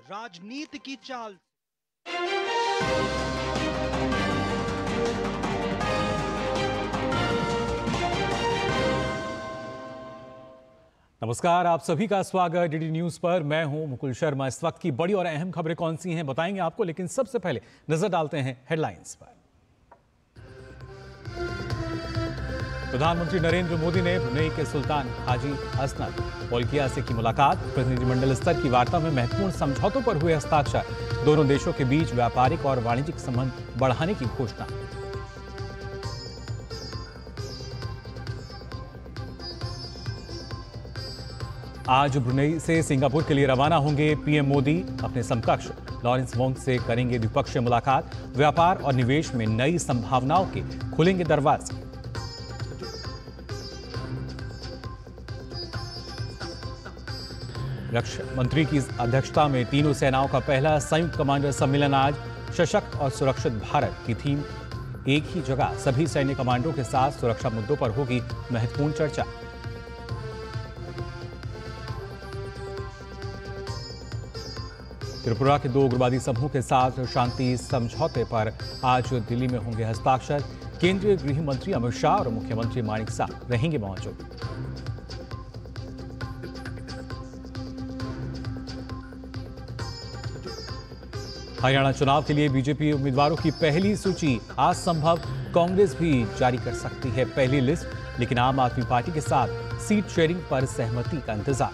राजनीति की चाल। नमस्कार, आप सभी का स्वागत डीडी न्यूज पर। मैं हूं मुकुल शर्मा। इस वक्त की बड़ी और अहम खबरें कौन सी हैं बताएंगे आपको, लेकिन सबसे पहले नजर डालते हैं हेडलाइंस पर। प्रधानमंत्री नरेंद्र मोदी ने ब्रुनेई के सुल्तान हाजी हसनल बोल्किया से की मुलाकात। प्रतिनिधिमंडल स्तर की वार्ता में महत्वपूर्ण समझौतों पर हुए हस्ताक्षर। दोनों देशों के बीच व्यापारिक और वाणिज्यिक संबंध बढ़ाने की घोषणा। आज ब्रुनेई से सिंगापुर के लिए रवाना होंगे पीएम मोदी। अपने समकक्ष लॉरेंस वोंग से करेंगे द्विपक्षीय मुलाकात। व्यापार और निवेश में नई संभावनाओं के खुलेंगे दरवाजे। रक्षा मंत्री की अध्यक्षता में तीनों सेनाओं का पहला संयुक्त कमांडर सम्मेलन आज। सशक्त और सुरक्षित भारत की थीम एक ही जगह सभी सैन्य कमांडरों के साथ सुरक्षा मुद्दों पर होगी महत्वपूर्ण चर्चा। त्रिपुरा के 2 उग्रवादी समूहों के साथ शांति समझौते पर आज दिल्ली में होंगे हस्ताक्षर। केंद्रीय गृह मंत्री अमित शाह और मुख्यमंत्री मानिक साह रहेंगे मौजूद। हरियाणा चुनाव के लिए बीजेपी उम्मीदवारों की पहली सूची आज संभव। कांग्रेस भी जारी कर सकती है पहली लिस्ट, लेकिन आम आदमी पार्टी के साथ सीट शेयरिंग पर सहमति का इंतजार।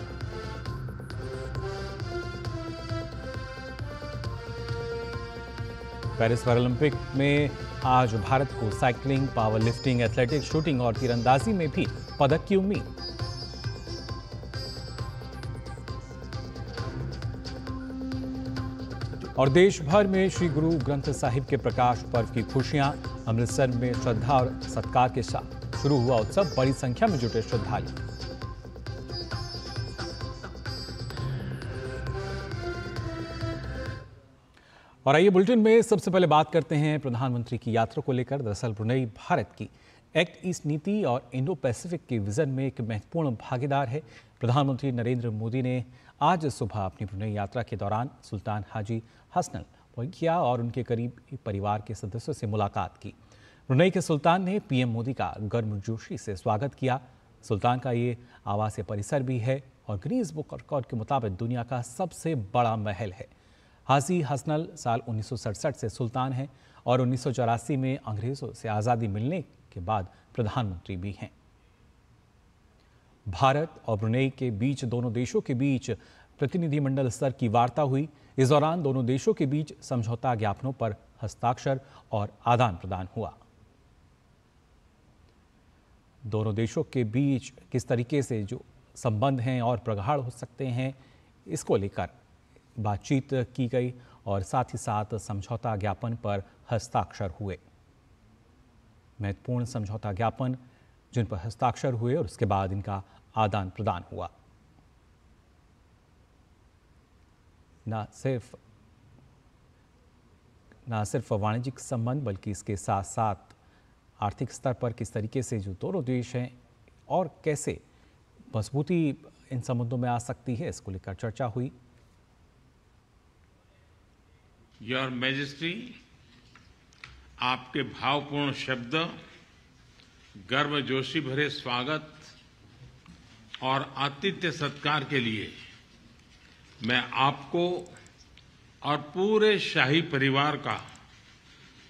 पेरिस पैरालंपिक में आज भारत को cycling, power lifting, athletics, shooting और तीरंदाजी में भी पदक की उम्मीद। और देश भर में श्री गुरु ग्रंथ साहिब के प्रकाश पर्व की खुशियां। अमृतसर में श्रद्धा और सत्कार के साथ शुरू हुआ उत्सव। बड़ी संख्या में जुटे श्रद्धालु। और आइए बुलेटिन में सबसे पहले बात करते हैं प्रधानमंत्री की यात्रा को लेकर। दरअसल ब्रुनेई भारत की एक्ट ईस्ट नीति और इंडो पैसिफिक के विजन में एक महत्वपूर्ण भागीदार है। प्रधानमंत्री नरेंद्र मोदी ने आज सुबह अपनी ब्रुनेई यात्रा के दौरान सुल्तान हाजी हसनल बोल्किया और उनके करीबी परिवार के सदस्यों से मुलाकात की। ब्रुनेई के सुल्तान ने पीएम मोदी का गर्मजोशी से स्वागत किया। सुल्तान का ये आवासीय परिसर भी है और गिनीज बुक रिकॉर्ड के मुताबिक दुनिया का सबसे बड़ा महल है। हाजी हसनल साल 1967 से सुल्तान हैं और 1984 में अंग्रेजों से आज़ादी मिलने के बाद प्रधानमंत्री भी हैं। भारत और ब्रुनेई के बीच दोनों देशों के बीच प्रतिनिधिमंडल स्तर की वार्ता हुई। इस दौरान दोनों देशों के बीच समझौता ज्ञापनों पर हस्ताक्षर और आदान प्रदान हुआ। दोनों देशों के बीच किस तरीके से जो संबंध हैं और प्रगाढ़ हो सकते हैं, इसको लेकर बातचीत की गई और साथ ही साथ समझौता ज्ञापन पर हस्ताक्षर हुए। महत्वपूर्ण समझौता ज्ञापन जिन पर हस्ताक्षर हुए और उसके बाद इनका आदान प्रदान हुआ। न सिर्फ वाणिज्यिक संबंध बल्कि इसके साथ साथ आर्थिक स्तर पर किस तरीके से जो दोनों देश हैं और कैसे मजबूती इन संबंधों में आ सकती है, इसको लेकर चर्चा हुई। योर मैजेस्टी, आपके भावपूर्ण शब्द, गर्मजोशी भरे स्वागत और आतिथ्य सत्कार के लिए मैं आपको और पूरे शाही परिवार का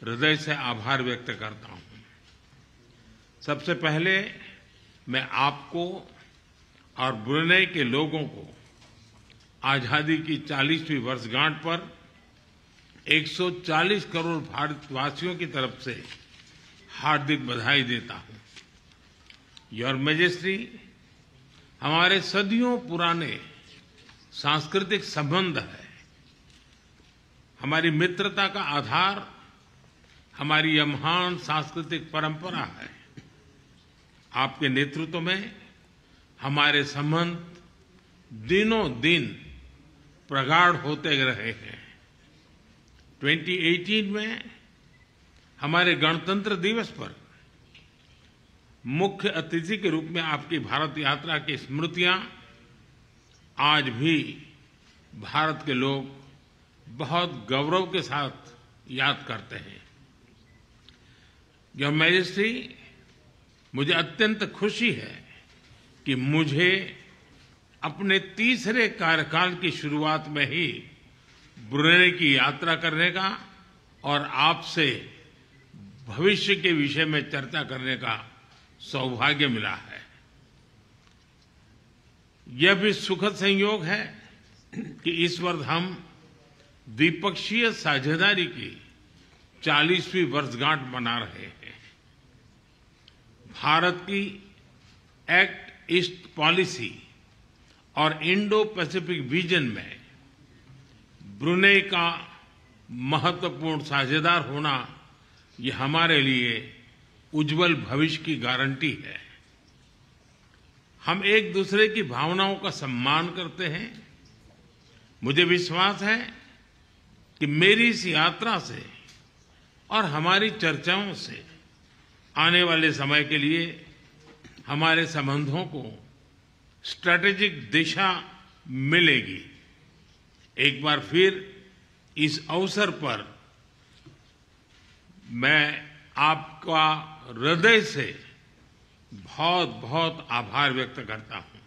हृदय से आभार व्यक्त करता हूं। सबसे पहले मैं आपको और ब्रुनेई के लोगों को आजादी की 40वीं वर्षगांठ पर 140 करोड़ भारतवासियों की तरफ से हार्दिक बधाई देता हूं। योर मैजेस्टी, हमारे सदियों पुराने सांस्कृतिक संबंध है। हमारी मित्रता का आधार हमारी यह महान सांस्कृतिक परंपरा है। आपके नेतृत्व में हमारे संबंध दिनों दिन प्रगाढ़ होते रहे हैं। 2018 में हमारे गणतंत्र दिवस पर मुख्य अतिथि के रूप में आपकी भारत यात्रा की स्मृतियां आज भी भारत के लोग बहुत गौरव के साथ याद करते हैं। योर मैजेस्टी, मुझे अत्यंत खुशी है कि मुझे अपने तीसरे कार्यकाल की शुरुआत में ही ब्रुनेई की यात्रा करने का और आपसे भविष्य के विषय में चर्चा करने का सौभाग्य मिला है। यह भी सुखद संयोग है कि इस वर्ष हम द्विपक्षीय साझेदारी की 40वीं वर्षगांठ मना रहे हैं। भारत की एक्ट ईस्ट पॉलिसी और इंडो पैसिफिक विजन में ब्रुनेई का महत्वपूर्ण साझेदार होना, ये हमारे लिए उज्जवल भविष्य की गारंटी है। हम एक दूसरे की भावनाओं का सम्मान करते हैं। मुझे विश्वास है कि मेरी इस यात्रा से और हमारी चर्चाओं से आने वाले समय के लिए हमारे संबंधों को स्ट्रैटेजिक दिशा मिलेगी। एक बार फिर इस अवसर पर मैं आपका हृदय से बहुत बहुत आभार व्यक्त करता हूं।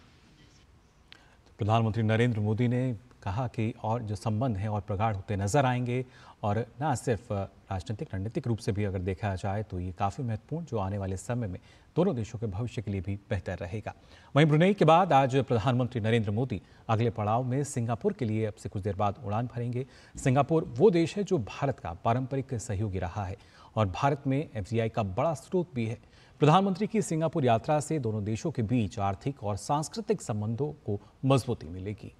प्रधानमंत्री नरेंद्र मोदी ने कहा कि और जो संबंध हैं और प्रगाढ़ होते नजर आएंगे, और न सिर्फ राजनीतिक रणनीतिक रूप से भी अगर देखा जाए तो ये काफ़ी महत्वपूर्ण, जो आने वाले समय में दोनों देशों के भविष्य के लिए भी बेहतर रहेगा। वहीं ब्रुनेई के बाद आज प्रधानमंत्री नरेंद्र मोदी अगले पड़ाव में सिंगापुर के लिए अब से कुछ देर बाद उड़ान भरेंगे। सिंगापुर वो देश है जो भारत का पारंपरिक सहयोगी रहा है और भारत में FDI का बड़ा स्रोत भी है। प्रधानमंत्री की सिंगापुर यात्रा से दोनों देशों के बीच आर्थिक और सांस्कृतिक संबंधों को मजबूती मिलेगी।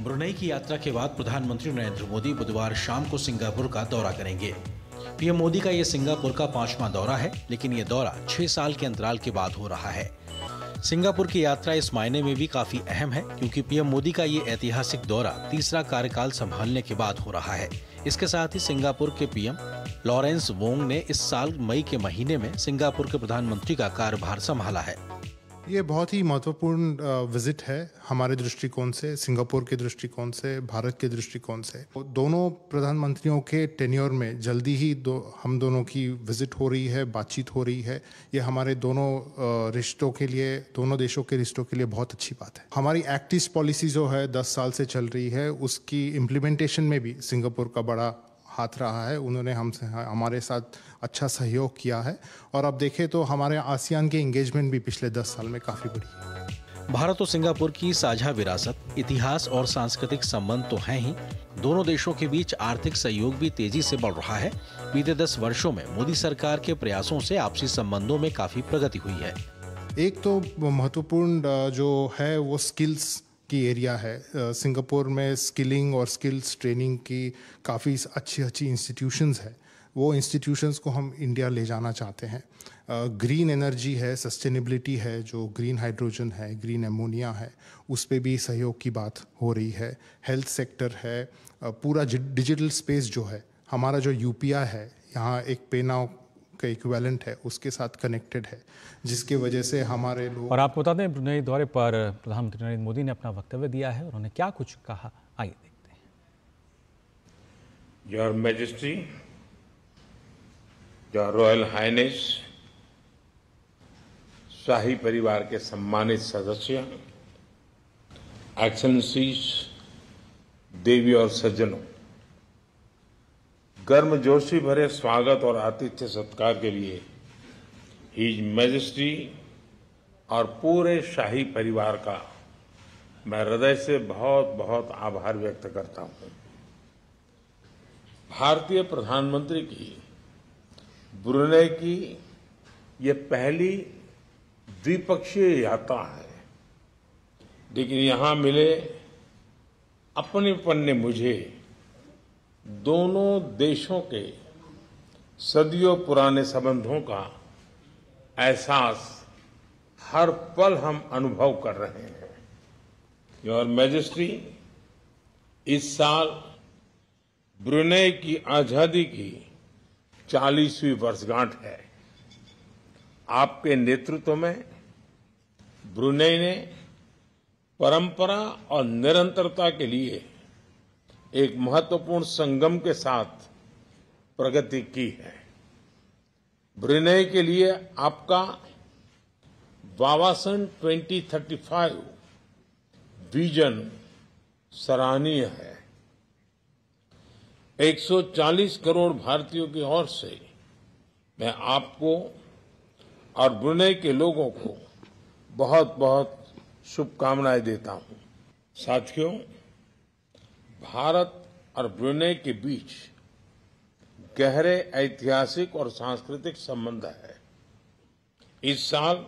ब्रुनेई की यात्रा के बाद प्रधानमंत्री नरेंद्र मोदी बुधवार शाम को सिंगापुर का दौरा करेंगे। पीएम मोदी का ये सिंगापुर का 5वां दौरा है, लेकिन ये दौरा 6 साल के अंतराल के बाद हो रहा है। सिंगापुर की यात्रा इस मायने में भी काफी अहम है क्योंकि पीएम मोदी का ये ऐतिहासिक दौरा तीसरा कार्यकाल संभालने के बाद हो रहा है। इसके साथ ही सिंगापुर के पीएम लॉरेंस वोंग ने इस साल मई के महीने में सिंगापुर के प्रधानमंत्री का कार्यभार संभाला है। ये बहुत ही महत्वपूर्ण विजिट है हमारे दृष्टिकोण से, सिंगापुर के दृष्टिकोण से, भारत के दृष्टिकोण से। दोनों प्रधानमंत्रियों के टेन्योर में जल्दी ही हम दोनों की विजिट हो रही है, बातचीत हो रही है। ये हमारे दोनों रिश्तों के लिए, दोनों देशों के रिश्तों के लिए बहुत अच्छी बात है। हमारी एक्ट ईस्ट पॉलिसी जो है 10 साल से चल रही है, उसकी इम्प्लीमेंटेशन में भी सिंगापुर का बड़ा हाथ रहा है। उन्होंने हमारे साथ अच्छा सहयोग किया है और अब देखें तो हमारे आसियान के एंगेजमेंट भी पिछले 10 साल में काफ़ी बढ़ी है। भारत और सिंगापुर की साझा विरासत, इतिहास और सांस्कृतिक संबंध तो हैं ही, दोनों देशों के बीच आर्थिक सहयोग भी तेजी से बढ़ रहा है। बीते 10 वर्षों में मोदी सरकार के प्रयासों से आपसी संबंधों में काफी प्रगति हुई है। एक तो महत्वपूर्ण जो है वो स्किल्स की एरिया है। सिंगापुर में स्किलिंग और स्किल्स ट्रेनिंग की काफ़ी अच्छी इंस्टीट्यूशंस है। वो इंस्टीट्यूशंस को हम इंडिया ले जाना चाहते हैं। ग्रीन एनर्जी है, सस्टेनेबिलिटी है, जो ग्रीन हाइड्रोजन है, ग्रीन एमोनिया है, उस पे भी सहयोग की बात हो रही है। हेल्थ सेक्टर है, पूरा डिजिटल स्पेस जो है, हमारा जो यूपीआई है यहाँ एक पेनाव का इक्विवेलेंट है, उसके साथ कनेक्टेड है, जिसके वजह से हमारे लोग। और आपको बता दें, ब्रुनेई दौरे पर प्रधानमंत्री नरेंद्र मोदी ने अपना वक्तव्य दिया है। उन्होंने क्या कुछ कहा, आइए देखते हैं। Your majesty, your royal highness, शाही परिवार के सम्मानित सदस्य, एक्सेलेंसीज, देवी और सज्जनों, गर्मजोशी भरे स्वागत और आतिथ्य सत्कार के लिए हिज मैजेस्टी और पूरे शाही परिवार का मैं हृदय से बहुत बहुत आभार व्यक्त करता हूं। भारतीय प्रधानमंत्री की ब्रुनेई की ये पहली द्विपक्षीय यात्रा है, लेकिन यहां मिले अपनेपन ने मुझे दोनों देशों के सदियों पुराने संबंधों का एहसास हर पल हम अनुभव कर रहे हैं। योर मैजेस्टी, इस साल ब्रुनेई की आजादी की 40वीं वर्षगांठ है। आपके नेतृत्व में ब्रुनेई ने परंपरा और निरंतरता के लिए एक महत्वपूर्ण संगम के साथ प्रगति की है। ब्रुनेई के लिए आपका वावासन 2035 विजन सराहनीय है। 140 करोड़ भारतीयों की ओर से मैं आपको और ब्रुनेई के लोगों को बहुत बहुत शुभकामनाएं देता हूं। साथियों, भारत और ब्रुनेई के बीच गहरे ऐतिहासिक और सांस्कृतिक संबंध है। इस साल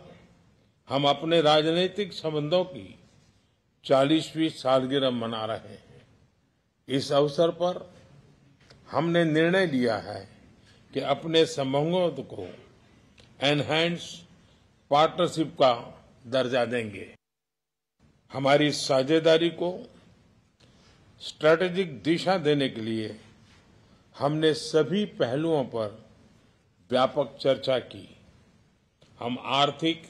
हम अपने राजनीतिक संबंधों की 40वीं सालगिरह मना रहे हैं। इस अवसर पर हमने निर्णय लिया है कि अपने संबंधों को एनहांस पार्टनरशिप का दर्जा देंगे। हमारी साझेदारी को स्ट्रैटेजिक दिशा देने के लिए हमने सभी पहलुओं पर व्यापक चर्चा की। हम आर्थिक,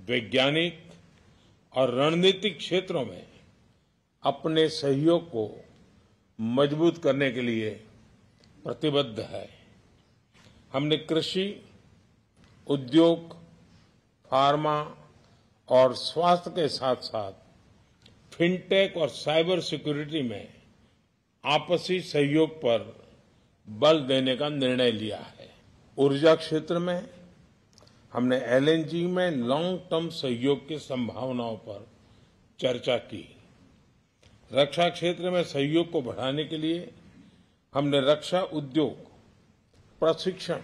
वैज्ञानिक और रणनीतिक क्षेत्रों में अपने सहयोग को मजबूत करने के लिए प्रतिबद्ध है। हमने कृषि, उद्योग, फार्मा और स्वास्थ्य के साथ साथ फिनटेक और साइबर सिक्योरिटी में आपसी सहयोग पर बल देने का निर्णय लिया है। ऊर्जा क्षेत्र में हमने एलएनजी में लॉन्ग टर्म सहयोग की संभावनाओं पर चर्चा की। रक्षा क्षेत्र में सहयोग को बढ़ाने के लिए हमने रक्षा उद्योग, प्रशिक्षण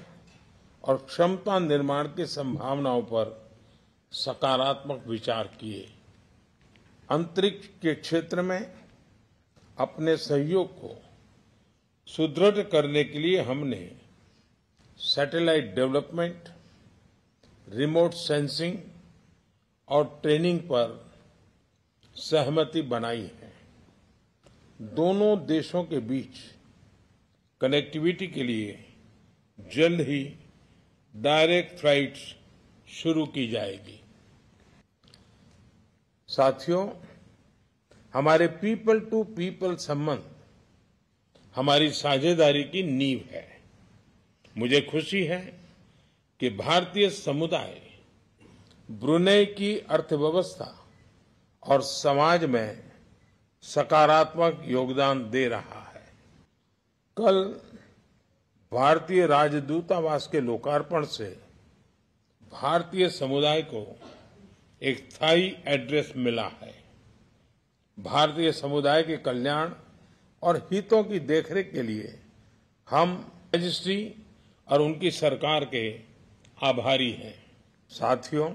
और क्षमता निर्माण की संभावनाओं पर सकारात्मक विचार किए। अंतरिक्ष के क्षेत्र में अपने सहयोग को सुदृढ़ करने के लिए हमने सैटेलाइट डेवलपमेंट, रिमोट सेंसिंग और ट्रेनिंग पर सहमति बनाई है। दोनों देशों के बीच कनेक्टिविटी के लिए जल्द ही डायरेक्ट फ्लाइट्स शुरू की जाएगी। साथियों, हमारे पीपल टू पीपल संबंध हमारी साझेदारी की नींव है। मुझे खुशी है कि भारतीय समुदाय ब्रुनेई की अर्थव्यवस्था और समाज में सकारात्मक योगदान दे रहा है। कल भारतीय राजदूतावास के लोकार्पण से भारतीय समुदाय को एक स्थायी एड्रेस मिला है। भारतीय समुदाय के कल्याण और हितों की देखरेख के लिए हम रजिस्ट्री और उनकी सरकार के आभारी हैं। साथियों,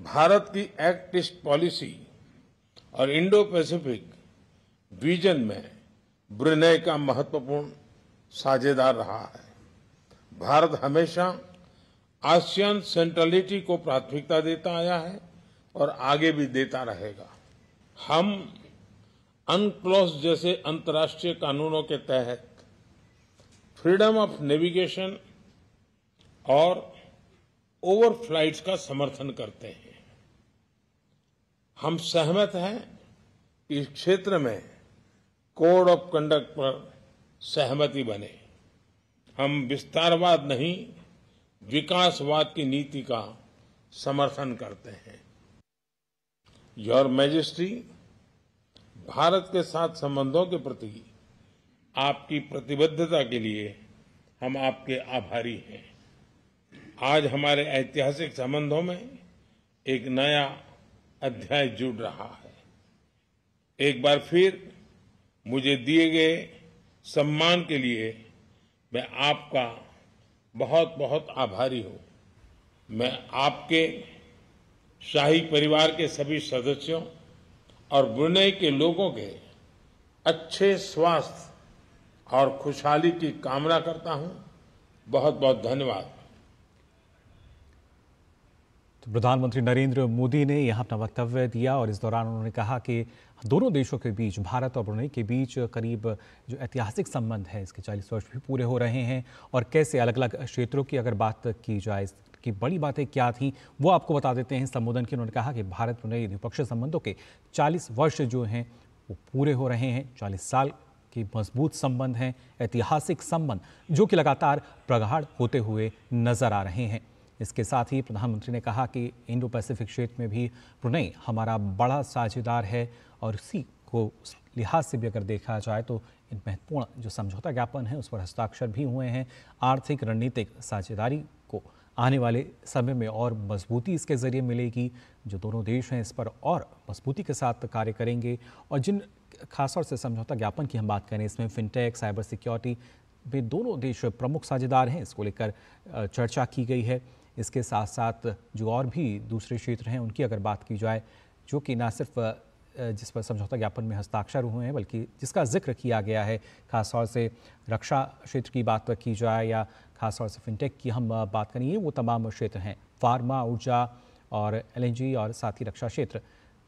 भारत की एक्ट ईस्ट पॉलिसी और इंडो पैसिफिक विजन में ब्रुनेई का महत्वपूर्ण साझेदार रहा है। भारत हमेशा आसियान सेंट्रलिटी को प्राथमिकता देता आया है और आगे भी देता रहेगा। हम अनक्लॉस जैसे अंतर्राष्ट्रीय कानूनों के तहत फ्रीडम ऑफ नेविगेशन और ओवरफ्लाइट्स का समर्थन करते हैं। हम सहमत हैं कि इस क्षेत्र में कोड ऑफ कंडक्ट पर सहमति बने। हम विस्तारवाद नहीं, विकासवाद की नीति का समर्थन करते हैं। योर मैजेस्टी, भारत के साथ संबंधों के प्रति आपकी प्रतिबद्धता के लिए हम आपके आभारी हैं। आज हमारे ऐतिहासिक संबंधों में एक नया अध्याय जुड़ रहा है। एक बार फिर मुझे दिए गए सम्मान के लिए मैं आपका बहुत बहुत आभारी हूं। मैं आपके शाही परिवार के सभी सदस्यों और ब्रुनेई के लोगों के अच्छे स्वास्थ्य और खुशहाली की कामना करता हूं। बहुत बहुत धन्यवाद। तो प्रधानमंत्री नरेंद्र मोदी ने यहाँ अपना वक्तव्य दिया और इस दौरान उन्होंने कहा कि दोनों देशों के बीच, भारत और ब्रुनेई के बीच करीब जो ऐतिहासिक संबंध है इसके 40 वर्ष भी पूरे हो रहे हैं और कैसे अलग अलग क्षेत्रों की अगर बात की जाए कि बड़ी बातें क्या थी वो आपको बता देते हैं। संबोधन के उन्होंने कहा कि भारत ब्रुनेई द्विपक्षीय संबंधों के 40 वर्ष जो हैं वो पूरे हो रहे हैं। 40 साल के मजबूत संबंध हैं, ऐतिहासिक संबंध जो कि लगातार प्रगाढ़ होते हुए नजर आ रहे हैं। इसके साथ ही प्रधानमंत्री ने कहा कि इंडो पैसिफिक क्षेत्र में भी ब्रुनेई हमारा बड़ा साझेदार है और इसी को उस लिहाज से भी अगर देखा जाए तो इन महत्वपूर्ण जो समझौता ज्ञापन है उस पर हस्ताक्षर भी हुए हैं। आर्थिक रणनीतिक साझेदारी को आने वाले समय में और मजबूती इसके ज़रिए मिलेगी। जो दोनों देश हैं इस पर और मजबूती के साथ कार्य करेंगे और जिन खासतौर से समझौता ज्ञापन की हम बात करें इसमें फिनटेक, साइबर सिक्योरिटी में दोनों देश प्रमुख साझेदार हैं, इसको लेकर चर्चा की गई है। इसके साथ साथ जो और भी दूसरे क्षेत्र हैं उनकी अगर बात की जाए जो कि ना सिर्फ जिस पर समझौता ज्ञापन में हस्ताक्षर हुए हैं बल्कि जिसका जिक्र किया गया है, खासतौर से रक्षा क्षेत्र की बात की जाए या खासतौर से फिनटेक की हम बात करें, ये वो तमाम क्षेत्र हैं। फार्मा, ऊर्जा और LNG और साथ ही रक्षा क्षेत्र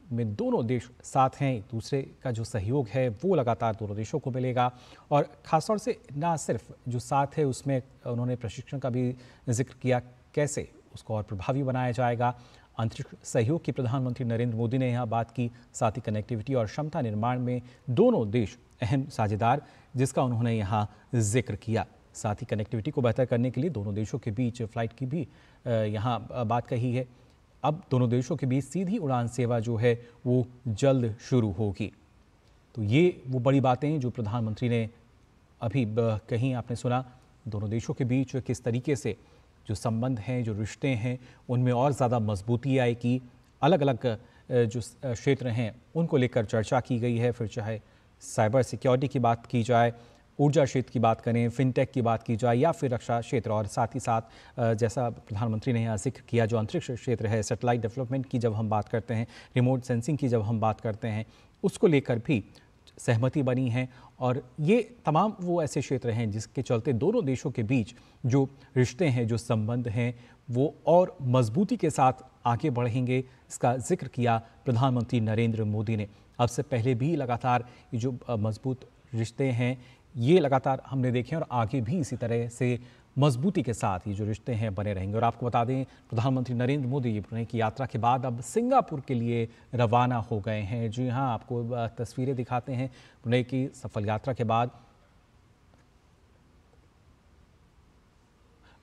में दोनों देश साथ हैं। एक दूसरे का जो सहयोग है वो लगातार दोनों देशों को मिलेगा और ख़ासतौर से ना सिर्फ जो साथ है उसमें उन्होंने प्रशिक्षण का भी जिक्र किया, कैसे उसको और प्रभावी बनाया जाएगा। अंतरिक्ष सहयोग की प्रधानमंत्री नरेंद्र मोदी ने यहाँ बात की, साथ ही कनेक्टिविटी और क्षमता निर्माण में दोनों देश अहम साझेदार जिसका उन्होंने यहाँ जिक्र किया। साथ ही कनेक्टिविटी को बेहतर करने के लिए दोनों देशों के बीच फ़्लाइट की भी यहाँ बात कही है। अब दोनों देशों के बीच सीधी उड़ान सेवा जो है वो जल्द शुरू होगी। तो ये वो बड़ी बातें हैं जो प्रधानमंत्री ने अभी कहीं, आपने सुना। दोनों देशों के बीच किस तरीके से जो संबंध हैं, जो रिश्ते हैं, उनमें और ज़्यादा मजबूती आएगी। अलग अलग जो क्षेत्र हैं उनको लेकर चर्चा की गई है, फिर चाहे साइबर सिक्योरिटी की बात की जाए, ऊर्जा क्षेत्र की बात करें, फिनटेक की बात की जाए या फिर रक्षा क्षेत्र, और साथ ही साथ जैसा प्रधानमंत्री ने यहाँ जिक्र किया जो अंतरिक्ष क्षेत्र है, सैटेलाइट डेवलपमेंट की जब हम बात करते हैं, रिमोट सेंसिंग की जब हम बात करते हैं, उसको लेकर भी सहमति बनी है। और ये तमाम वो ऐसे क्षेत्र हैं जिसके चलते दोनों देशों के बीच जो रिश्ते हैं, जो संबंध हैं, वो और मजबूती के साथ आगे बढ़ेंगे। इसका जिक्र किया प्रधानमंत्री नरेंद्र मोदी ने। अब से पहले भी लगातार ये जो मजबूत रिश्ते हैं ये लगातार हमने देखे और आगे भी इसी तरह से मजबूती के साथ ये जो रिश्ते हैं बने रहेंगे। और आपको बता दें प्रधानमंत्री नरेंद्र मोदी ब्रुनेई की यात्रा के बाद अब सिंगापुर के लिए रवाना हो गए हैं। जी हाँ, आपको तस्वीरें दिखाते हैं ब्रुनेई की सफल यात्रा के बाद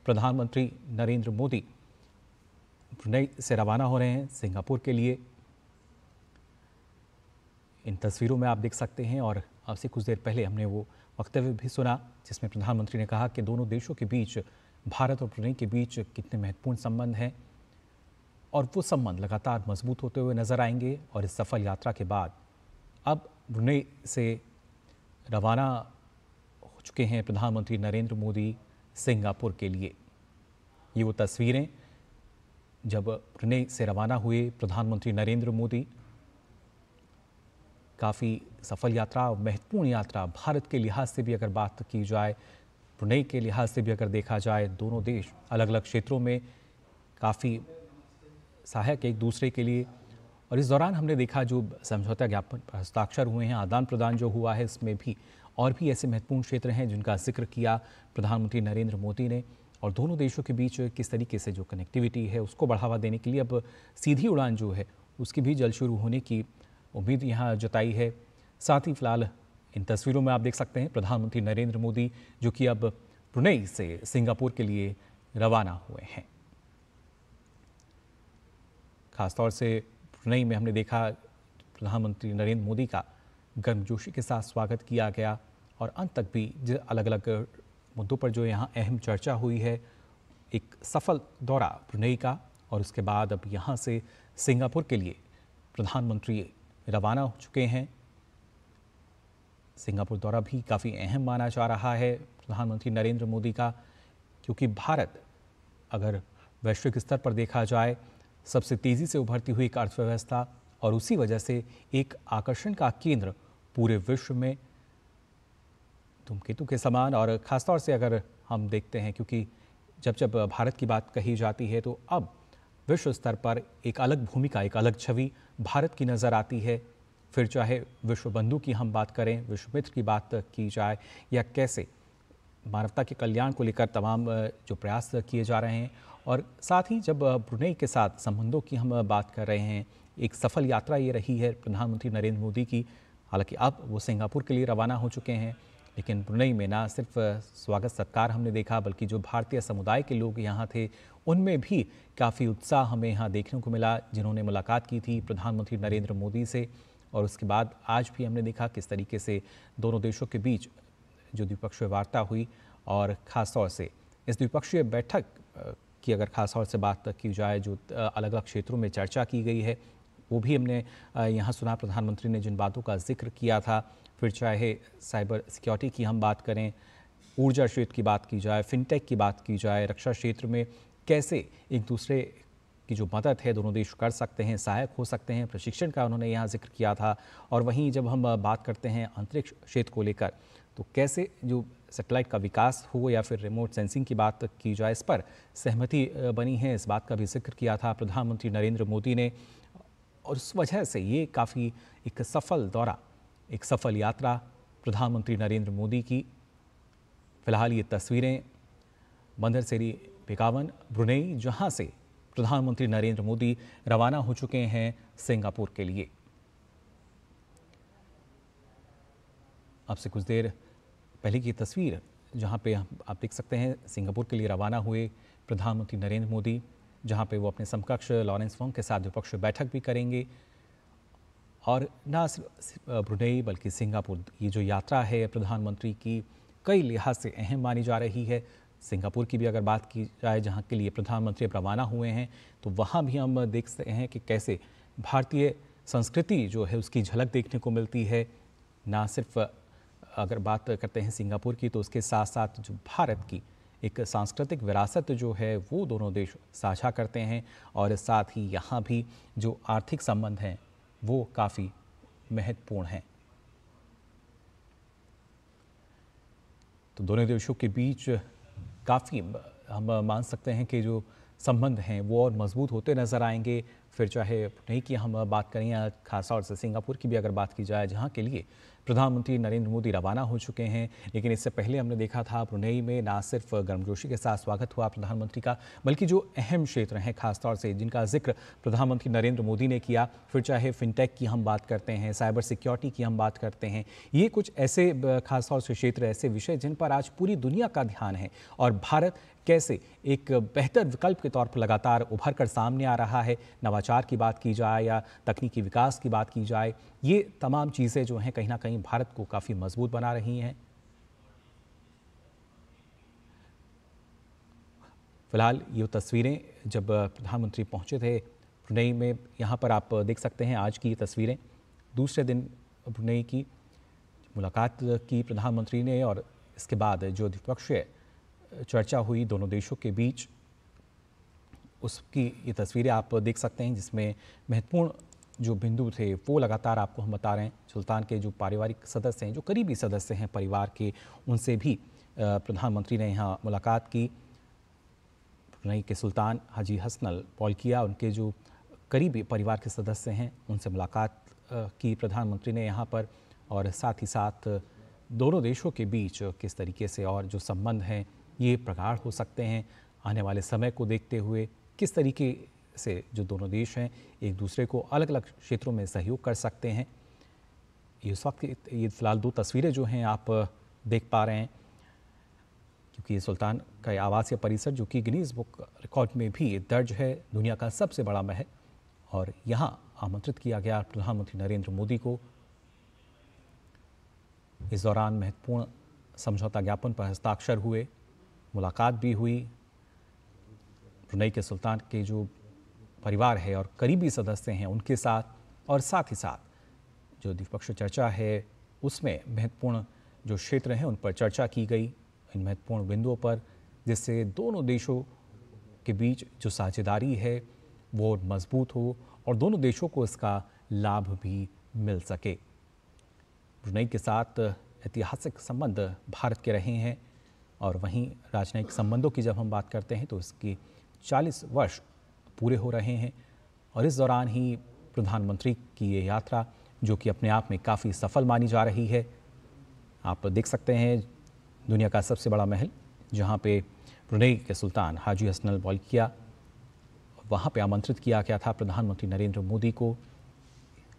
प्रधानमंत्री नरेंद्र मोदी ब्रुनेई से रवाना हो रहे हैं सिंगापुर के लिए। इन तस्वीरों में आप देख सकते हैं और आपसे कुछ देर पहले हमने वो वक्तव्य भी सुना जिसमें प्रधानमंत्री ने कहा कि दोनों देशों के बीच, भारत और ब्रुनेई के बीच कितने महत्वपूर्ण संबंध हैं और वो संबंध लगातार मजबूत होते हुए नजर आएंगे। और इस सफल यात्रा के बाद अब ब्रुनेई से रवाना हो चुके हैं प्रधानमंत्री नरेंद्र मोदी सिंगापुर के लिए। ये वो तस्वीरें जब ब्रुनेई से रवाना हुए प्रधानमंत्री नरेंद्र मोदी। काफ़ी सफल यात्रा और महत्वपूर्ण यात्रा भारत के लिहाज से भी अगर बात की जाए, ब्रुनेई के लिहाज से भी अगर देखा जाए, दोनों देश अलग अलग क्षेत्रों में काफ़ी सहायक एक दूसरे के लिए। और इस दौरान हमने देखा जो समझौता ज्ञापन पर हस्ताक्षर हुए हैं, आदान प्रदान जो हुआ है, इसमें भी और भी ऐसे महत्वपूर्ण क्षेत्र हैं जिनका जिक्र किया प्रधानमंत्री नरेंद्र मोदी ने। और दोनों देशों के बीच किस तरीके से जो कनेक्टिविटी है उसको बढ़ावा देने के लिए अब सीधी उड़ान जो है उसकी भी जल्द शुरू होने की उम्मीद यहाँ जताई है। साथ ही फिलहाल इन तस्वीरों में आप देख सकते हैं प्रधानमंत्री नरेंद्र मोदी जो कि अब ब्रुनेई से सिंगापुर के लिए रवाना हुए हैं। खासतौर से ब्रुनेई में हमने देखा प्रधानमंत्री नरेंद्र मोदी का गर्मजोशी के साथ स्वागत किया गया और अंत तक भी अलग अलग मुद्दों पर जो यहाँ अहम चर्चा हुई है। एक सफल दौरा ब्रुनेई का और उसके बाद अब यहाँ से सिंगापुर के लिए प्रधानमंत्री रवाना हो चुके हैं। सिंगापुर दौरा भी काफ़ी अहम माना जा रहा है प्रधानमंत्री नरेंद्र मोदी का, क्योंकि भारत अगर वैश्विक स्तर पर देखा जाए सबसे तेज़ी से उभरती हुई एक अर्थव्यवस्था और उसी वजह से एक आकर्षण का केंद्र पूरे विश्व में धूमकेतु के समान। और ख़ासतौर से अगर हम देखते हैं क्योंकि जब भारत की बात कही जाती है तो अब विश्व स्तर पर एक अलग भूमिका, एक अलग छवि भारत की नज़र आती है। फिर चाहे विश्व बंधु की हम बात करें, विश्व मित्र की बात की जाए, या कैसे मानवता के कल्याण को लेकर तमाम जो प्रयास किए जा रहे हैं, और साथ ही जब ब्रुनेई के साथ संबंधों की हम बात कर रहे हैं, एक सफल यात्रा ये रही है प्रधानमंत्री नरेंद्र मोदी की। हालांकि अब वो सिंगापुर के लिए रवाना हो चुके हैं, लेकिन ब्रुनेई में ना सिर्फ स्वागत सत्कार हमने देखा, बल्कि जो भारतीय समुदाय के लोग यहाँ थे उनमें भी काफ़ी उत्साह हमें यहाँ देखने को मिला, जिन्होंने मुलाकात की थी प्रधानमंत्री नरेंद्र मोदी से। और उसके बाद आज भी हमने देखा किस तरीके से दोनों देशों के बीच जो द्विपक्षीय वार्ता हुई, और ख़ास तौर से इस द्विपक्षीय बैठक की अगर ख़ास तौर से बात की जाए, जो अलग अलग क्षेत्रों में चर्चा की गई है वो भी हमने यहाँ सुना। प्रधानमंत्री ने जिन बातों का जिक्र किया था, फिर चाहे साइबर सिक्योरिटी की हम बात करें, ऊर्जा क्षेत्र की बात की जाए, फिनटेक की बात की जाए, रक्षा क्षेत्र में कैसे एक दूसरे की जो मदद है दोनों देश कर सकते हैं, सहायक हो सकते हैं, प्रशिक्षण का उन्होंने यहाँ जिक्र किया था। और वहीं जब हम बात करते हैं अंतरिक्ष क्षेत्र को लेकर, तो कैसे जो सैटेलाइट का विकास हो या फिर रिमोट सेंसिंग की बात की जाए, इस पर सहमति बनी है। इस बात का भी जिक्र किया था प्रधानमंत्री नरेंद्र मोदी ने, और उस वजह से ये काफ़ी एक सफल दौरा, एक सफल यात्रा प्रधानमंत्री नरेंद्र मोदी की। फिलहाल ये तस्वीरें बंदरसेरी बेगावन, ब्रुनेई, जहां से प्रधानमंत्री नरेंद्र मोदी रवाना हो चुके हैं सिंगापुर के लिए। आपसे कुछ देर पहले की तस्वीर जहां पे आप देख सकते हैं सिंगापुर के लिए रवाना हुए प्रधानमंत्री नरेंद्र मोदी, जहां पे वो अपने समकक्ष लॉरेंस वोंग के साथ द्विपक्षीय बैठक भी करेंगे। और ना सिर्फ ब्रुनेई बल्कि सिंगापुर, ये जो यात्रा है प्रधानमंत्री की कई लिहाज से अहम मानी जा रही है। सिंगापुर की भी अगर बात की जाए, जहां के लिए प्रधानमंत्री रवाना हुए हैं, तो वहां भी हम देख सकते हैं कि कैसे भारतीय संस्कृति जो है उसकी झलक देखने को मिलती है। ना सिर्फ अगर बात करते हैं सिंगापुर की, तो उसके साथ साथ जो भारत की एक सांस्कृतिक विरासत जो है वो दोनों देश साझा करते हैं, और साथ ही यहाँ भी जो आर्थिक संबंध हैं वो काफ़ी महत्वपूर्ण हैं। तो दोनों देशों के बीच काफ़ी हम मान सकते हैं कि जो संबंध हैं वो और मजबूत होते नज़र आएंगे। फिर चाहे ब्रुनेई की हम बात करें या खासतौर से सिंगापुर की भी अगर बात की जाए, जहाँ के लिए प्रधानमंत्री नरेंद्र मोदी रवाना हो चुके हैं। लेकिन इससे पहले हमने देखा था ब्रुनेई में ना सिर्फ गर्मजोशी के साथ स्वागत हुआ प्रधानमंत्री का, बल्कि जो अहम क्षेत्र हैं खासतौर से जिनका जिक्र प्रधानमंत्री नरेंद्र मोदी ने किया, फिर चाहे फिनटेक की हम बात करते हैं, साइबर सिक्योरिटी की हम बात करते हैं, ये कुछ ऐसे खासतौर से क्षेत्र, ऐसे विषय जिन पर आज पूरी दुनिया का ध्यान है, और भारत कैसे एक बेहतर विकल्प के तौर पर लगातार उभर कर सामने आ रहा है। नवाचार की बात की जाए या तकनीकी विकास की बात की जाए, ये तमाम चीज़ें जो हैं कहीं ना कहीं भारत को काफ़ी मजबूत बना रही हैं। फिलहाल ये तस्वीरें जब प्रधानमंत्री पहुंचे थे ब्रुनेई में, यहाँ पर आप देख सकते हैं आज की ये तस्वीरें। दूसरे दिन ब्रुनेई की मुलाकात की प्रधानमंत्री ने, और इसके बाद जो द्विपक्षीय चर्चा हुई दोनों देशों के बीच, उसकी ये तस्वीरें आप देख सकते हैं, जिसमें महत्वपूर्ण जो बिंदु थे वो लगातार आपको हम बता रहे हैं। सुल्तान के जो पारिवारिक सदस्य हैं, जो करीबी सदस्य हैं परिवार के, उनसे भी प्रधानमंत्री ने यहाँ मुलाकात की। ब्रुनेई के सुल्तान हाजी हसनल बोलकिया, उनके जो करीबी परिवार के सदस्य हैं, उनसे मुलाकात की प्रधानमंत्री ने यहाँ पर, और साथ ही साथ दोनों देशों के बीच किस तरीके से और जो संबंध हैं ये प्रगाढ़ हो सकते हैं आने वाले समय को देखते हुए, किस तरीके से जो दोनों देश हैं एक दूसरे को अलग अलग क्षेत्रों में सहयोग कर सकते हैं। ये इस वक्त ये फ़िलहाल दो तस्वीरें जो हैं आप देख पा रहे हैं, क्योंकि ये सुल्तान का आवासीय परिसर जो कि गिनीज बुक रिकॉर्ड में भी दर्ज है, दुनिया का सबसे बड़ा महल, और यहाँ आमंत्रित किया गया प्रधानमंत्री नरेंद्र मोदी को। इस दौरान महत्वपूर्ण समझौता ज्ञापन पर हस्ताक्षर हुए, मुलाकात भी हुई। ब्रुनेई के सुल्तान के जो परिवार है और करीबी सदस्य हैं उनके साथ, और साथ ही साथ जो द्विपक्षीय चर्चा है उसमें महत्वपूर्ण जो क्षेत्र हैं उन पर चर्चा की गई, इन महत्वपूर्ण बिंदुओं पर, जिससे दोनों देशों के बीच जो साझेदारी है वो मजबूत हो और दोनों देशों को इसका लाभ भी मिल सके। ब्रुनेई के साथ ऐतिहासिक संबंध भारत के रहे हैं, और वहीं राजनयिक संबंधों की जब हम बात करते हैं तो इसकी 40 वर्ष पूरे हो रहे हैं और इस दौरान ही प्रधानमंत्री की ये यात्रा जो कि अपने आप में काफ़ी सफल मानी जा रही है। आप देख सकते हैं दुनिया का सबसे बड़ा महल जहाँ पे ब्रुनेई के सुल्तान हाजी हसन अल बोल्किया, वहाँ पे आमंत्रित किया गया था प्रधानमंत्री नरेंद्र मोदी को।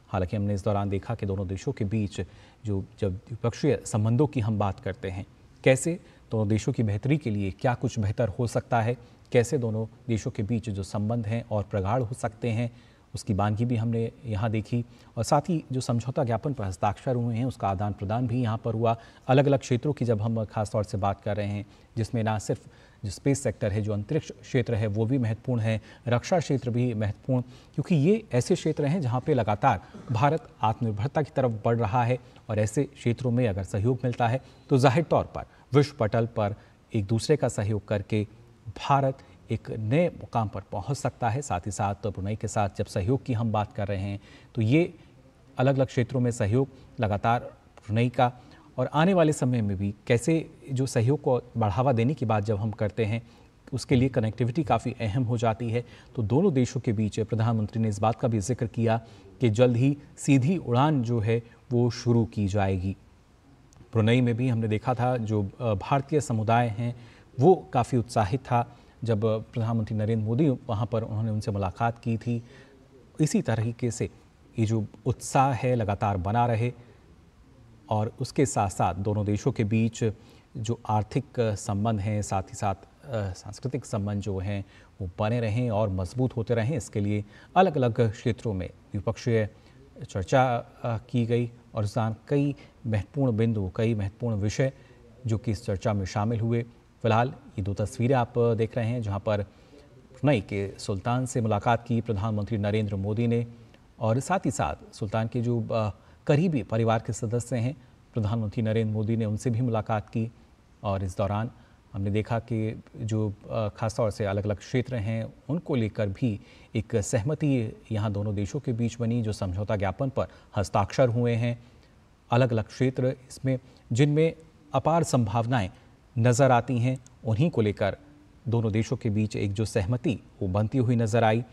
हालांकि हमने इस दौरान देखा कि दोनों देशों के बीच जब द्विपक्षीय संबंधों की हम बात करते हैं, कैसे दोनों देशों की बेहतरी के लिए क्या कुछ बेहतर हो सकता है, कैसे दोनों देशों के बीच जो संबंध हैं और प्रगाढ़ हो सकते हैं, उसकी बानगी भी हमने यहाँ देखी। और साथ ही जो समझौता ज्ञापन पर हस्ताक्षर हुए हैं उसका आदान प्रदान भी यहाँ पर हुआ। अलग अलग क्षेत्रों की जब हम खास तौर से बात कर रहे हैं, जिसमें ना सिर्फ जो स्पेस सेक्टर है, जो अंतरिक्ष क्षेत्र है वो भी महत्वपूर्ण है, रक्षा क्षेत्र भी महत्वपूर्ण, क्योंकि ये ऐसे क्षेत्र हैं जहाँ पे लगातार भारत आत्मनिर्भरता की तरफ बढ़ रहा है। और ऐसे क्षेत्रों में अगर सहयोग मिलता है तो जाहिर तौर पर विश्व पटल पर एक दूसरे का सहयोग करके भारत एक नए मुकाम पर पहुंच सकता है। साथ ही साथ ब्रुनेई के साथ जब सहयोग की हम बात कर रहे हैं तो ये अलग अलग क्षेत्रों में सहयोग लगातार ब्रुनेई का और आने वाले समय में भी कैसे जो सहयोग को बढ़ावा देने की बात जब हम करते हैं उसके लिए कनेक्टिविटी काफ़ी अहम हो जाती है। तो दोनों देशों के बीच प्रधानमंत्री ने इस बात का भी जिक्र किया कि जल्द ही सीधी उड़ान जो है वो शुरू की जाएगी। ब्रुनेई में भी हमने देखा था जो भारतीय समुदाय हैं वो काफ़ी उत्साहित था जब प्रधानमंत्री नरेंद्र मोदी वहाँ पर उन्होंने उनसे मुलाकात की थी। इसी तरीके से ये जो उत्साह है लगातार बना रहे और उसके साथ साथ दोनों देशों के बीच जो आर्थिक संबंध हैं, साथ ही साथ सांस्कृतिक संबंध जो हैं वो बने रहें और मजबूत होते रहें। इसके लिए अलग अलग क्षेत्रों में द्विपक्षीय चर्चा की गई और इस दौरान कई महत्वपूर्ण बिंदु, कई महत्वपूर्ण विषय जो कि इस चर्चा में शामिल हुए। फिलहाल ये दो तस्वीरें आप देख रहे हैं जहां पर ब्रुनेई के सुल्तान से मुलाकात की प्रधानमंत्री नरेंद्र मोदी ने और साथ ही साथ सुल्तान के जो करीबी परिवार के सदस्य हैं प्रधानमंत्री नरेंद्र मोदी ने उनसे भी मुलाकात की। और इस दौरान हमने देखा कि जो खासतौर से अलग अलग क्षेत्र हैं उनको लेकर भी एक सहमति यहाँ दोनों देशों के बीच बनी, जो समझौता ज्ञापन पर हस्ताक्षर हुए हैं। अलग अलग क्षेत्र इसमें जिनमें अपार संभावनाएं नज़र आती हैं, उन्हीं को लेकर दोनों देशों के बीच एक जो सहमति वो बनती हुई नज़र आई।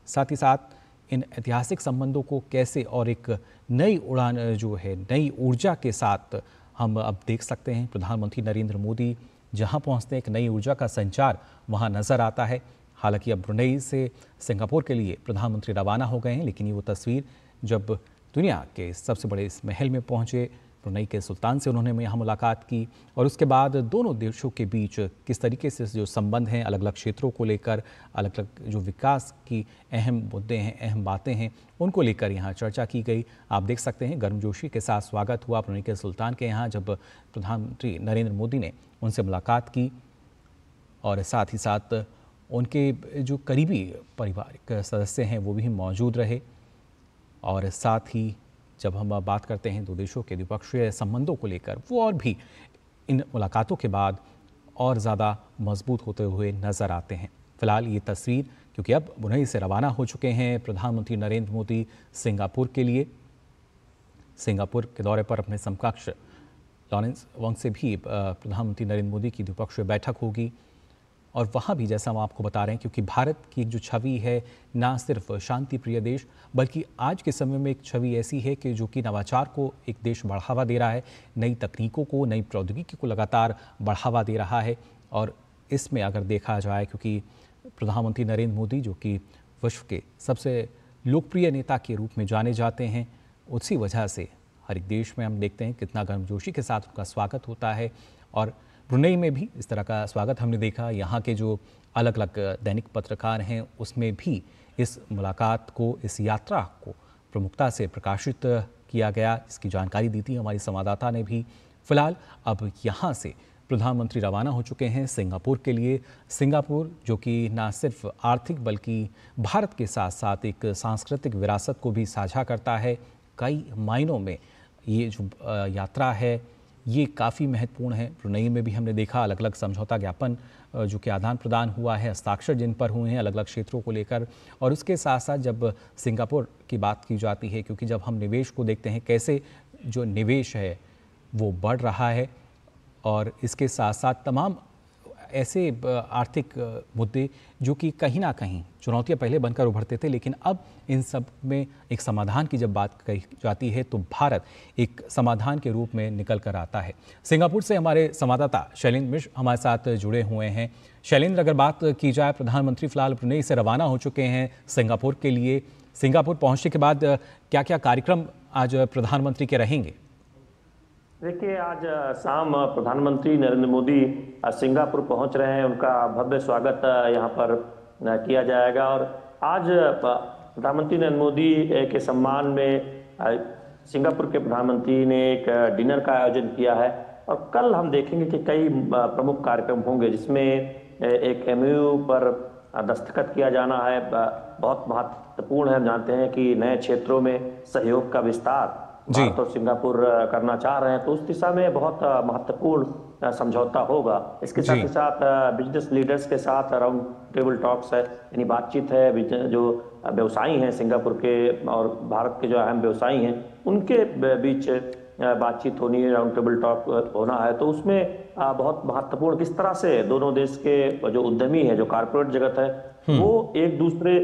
साथ ही साथ इन ऐतिहासिक संबंधों को कैसे और एक नई उड़ान जो है, नई ऊर्जा के साथ हम अब देख सकते हैं। प्रधानमंत्री नरेंद्र मोदी जहां पहुंचते हैं एक नई ऊर्जा का संचार वहां नज़र आता है। हालांकि अब ब्रुनेई से सिंगापुर के लिए प्रधानमंत्री रवाना हो गए हैं, लेकिन ये वो तस्वीर जब दुनिया के सबसे बड़े इस महल में पहुंचे, ब्रुनेई के सुल्तान से उन्होंने यहाँ मुलाकात की और उसके बाद दोनों देशों के बीच किस तरीके से जो संबंध हैं अलग अलग क्षेत्रों को लेकर, अलग अलग जो विकास की अहम मुद्दे हैं, अहम बातें हैं, उनको लेकर यहाँ चर्चा की गई। आप देख सकते हैं गर्मजोशी के साथ स्वागत हुआ ब्रुनेई के सुल्तान के यहाँ जब प्रधानमंत्री नरेंद्र मोदी ने उनसे मुलाकात की और साथ ही साथ उनके जो करीबी पारिवारिक सदस्य हैं वो भी मौजूद रहे। और साथ ही जब हम बात करते हैं दो देशों के द्विपक्षीय संबंधों को लेकर, वो और भी इन मुलाकातों के बाद और ज़्यादा मजबूत होते हुए नज़र आते हैं। फिलहाल ये तस्वीर, क्योंकि अब ब्रुनेई से रवाना हो चुके हैं प्रधानमंत्री नरेंद्र मोदी सिंगापुर के लिए। सिंगापुर के दौरे पर अपने समकक्ष लॉरेंस वोंग से भी प्रधानमंत्री नरेंद्र मोदी की द्विपक्षीय बैठक होगी। और वहाँ भी जैसा हम आपको बता रहे हैं, क्योंकि भारत की एक जो छवि है ना सिर्फ शांति प्रिय देश, बल्कि आज के समय में एक छवि ऐसी है कि जो कि नवाचार को एक देश बढ़ावा दे रहा है, नई तकनीकों को, नई प्रौद्योगिकी को लगातार बढ़ावा दे रहा है। और इसमें अगर देखा जाए, क्योंकि प्रधानमंत्री नरेंद्र मोदी जो कि विश्व के सबसे लोकप्रिय नेता के रूप में जाने जाते हैं, उसी वजह से हर एक देश में हम देखते हैं कितना गर्मजोशी के साथ उनका स्वागत होता है। और ब्रुनेई में भी इस तरह का स्वागत हमने देखा। यहाँ के जो अलग अलग दैनिक पत्रकार हैं उसमें भी इस मुलाकात को, इस यात्रा को प्रमुखता से प्रकाशित किया गया, इसकी जानकारी दी थी हमारी संवाददाता ने भी। फिलहाल अब यहाँ से प्रधानमंत्री रवाना हो चुके हैं सिंगापुर के लिए। सिंगापुर जो कि ना सिर्फ आर्थिक बल्कि भारत के साथ साथ एक सांस्कृतिक विरासत को भी साझा करता है। कई मायनों में ये जो यात्रा है ये काफ़ी महत्वपूर्ण है। ब्रुनेई में भी हमने देखा अलग अलग समझौता ज्ञापन जो कि आदान प्रदान हुआ है, हस्ताक्षर जिन पर हुए हैं अलग अलग क्षेत्रों को लेकर। और उसके साथ साथ जब सिंगापुर की बात की जाती है, क्योंकि जब हम निवेश को देखते हैं कैसे जो निवेश है वो बढ़ रहा है, और इसके साथ साथ तमाम ऐसे आर्थिक मुद्दे जो कि कहीं ना कहीं चुनौतियां पहले बनकर उभरते थे, लेकिन अब इन सब में एक समाधान की जब बात कही जाती है तो भारत एक समाधान के रूप में निकल कर आता है। सिंगापुर से हमारे संवाददाता शैलेंद्र मिश्र हमारे साथ जुड़े हुए हैं। शैलेंद्र, अगर बात की जाए, प्रधानमंत्री फिलहाल ब्रुनेई से रवाना हो चुके हैं सिंगापुर के लिए। सिंगापुर पहुंचने के बाद क्या क्या कार्यक्रम आज प्रधानमंत्री के रहेंगे? देखिए, आज शाम प्रधानमंत्री नरेंद्र मोदी सिंगापुर पहुंच रहे हैं। उनका भव्य स्वागत यहाँ पर किया जाएगा और आज प्रधानमंत्री नरेंद्र मोदी के सम्मान में सिंगापुर के प्रधानमंत्री ने एक डिनर का आयोजन किया है और कल हम देखेंगे कि कई प्रमुख कार्यक्रम होंगे, जिसमें एक MOU पर दस्तखत किया जाना है। बहुत महत्वपूर्ण है। हम जानते हैं कि नए क्षेत्रों में सहयोग का विस्तार भारत और सिंगापुर करना चाह रहे हैं, तो उस दिशा में बहुत महत्वपूर्ण समझौता होगा। इसके साथ ही साथ बिजनेस लीडर्स के साथ राउंड टेबल टॉक्स है, यानी बातचीत है। जो व्यवसायी हैं सिंगापुर के और भारत के जो अहम व्यवसायी हैं, उनके बीच बातचीत होनी है, राउंड टेबल टॉक होना है। तो उसमें बहुत महत्वपूर्ण किस तरह से दोनों देश के जो उद्यमी है, जो कारपोरेट जगत है, वो एक दूसरे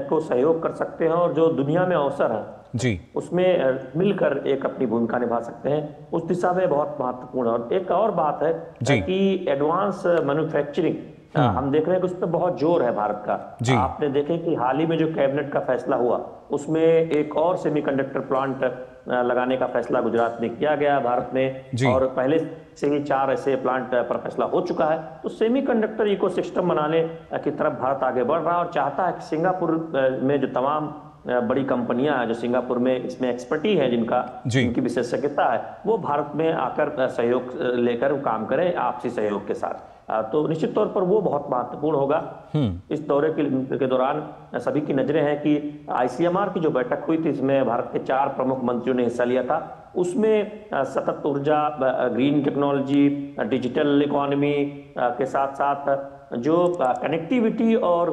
को सहयोग कर सकते हैं और जो दुनिया में अवसर है जी, उसमें मिलकर एक अपनी भूमिका निभा सकते हैं। उस दिशा में बहुत महत्वपूर्ण है। और एक और बात है कि एडवांस मैन्युफैक्चरिंग हम देख रहे हैं कि उस पर बहुत जोर है भारत का। आपने देखे कि हाल ही में जो कैबिनेट का फैसला हुआ, उसमें एक और सेमीकंडक्टर प्लांट लगाने का फैसला गुजरात में किया गया भारत में, और पहले से ही 4 ऐसे प्लांट पर फैसला हो चुका है। तो सेमीकंडक्टर इकोसिस्टम बनाने की तरफ भारत आगे बढ़ रहा है और चाहता है कि सिंगापुर में जो तमाम बड़ी कंपनियां हैं, जो सिंगापुर में इसमें एक्सपर्टी है, जिनकी विशेषज्ञता है, वो भारत में आकर सहयोग लेकर काम करें आपसी सहयोग के साथ। तो निश्चित तौर पर वो बहुत महत्वपूर्ण होगा। इस दौरे के दौरान सभी की नजरें हैं कि ICMR की जो बैठक हुई थी, इसमें भारत के 4 प्रमुख मंत्रियों ने हिस्सा लिया था। उसमें सतत ऊर्जा, ग्रीन टेक्नोलॉजी, डिजिटल इकोनॉमी के साथ साथ जो कनेक्टिविटी और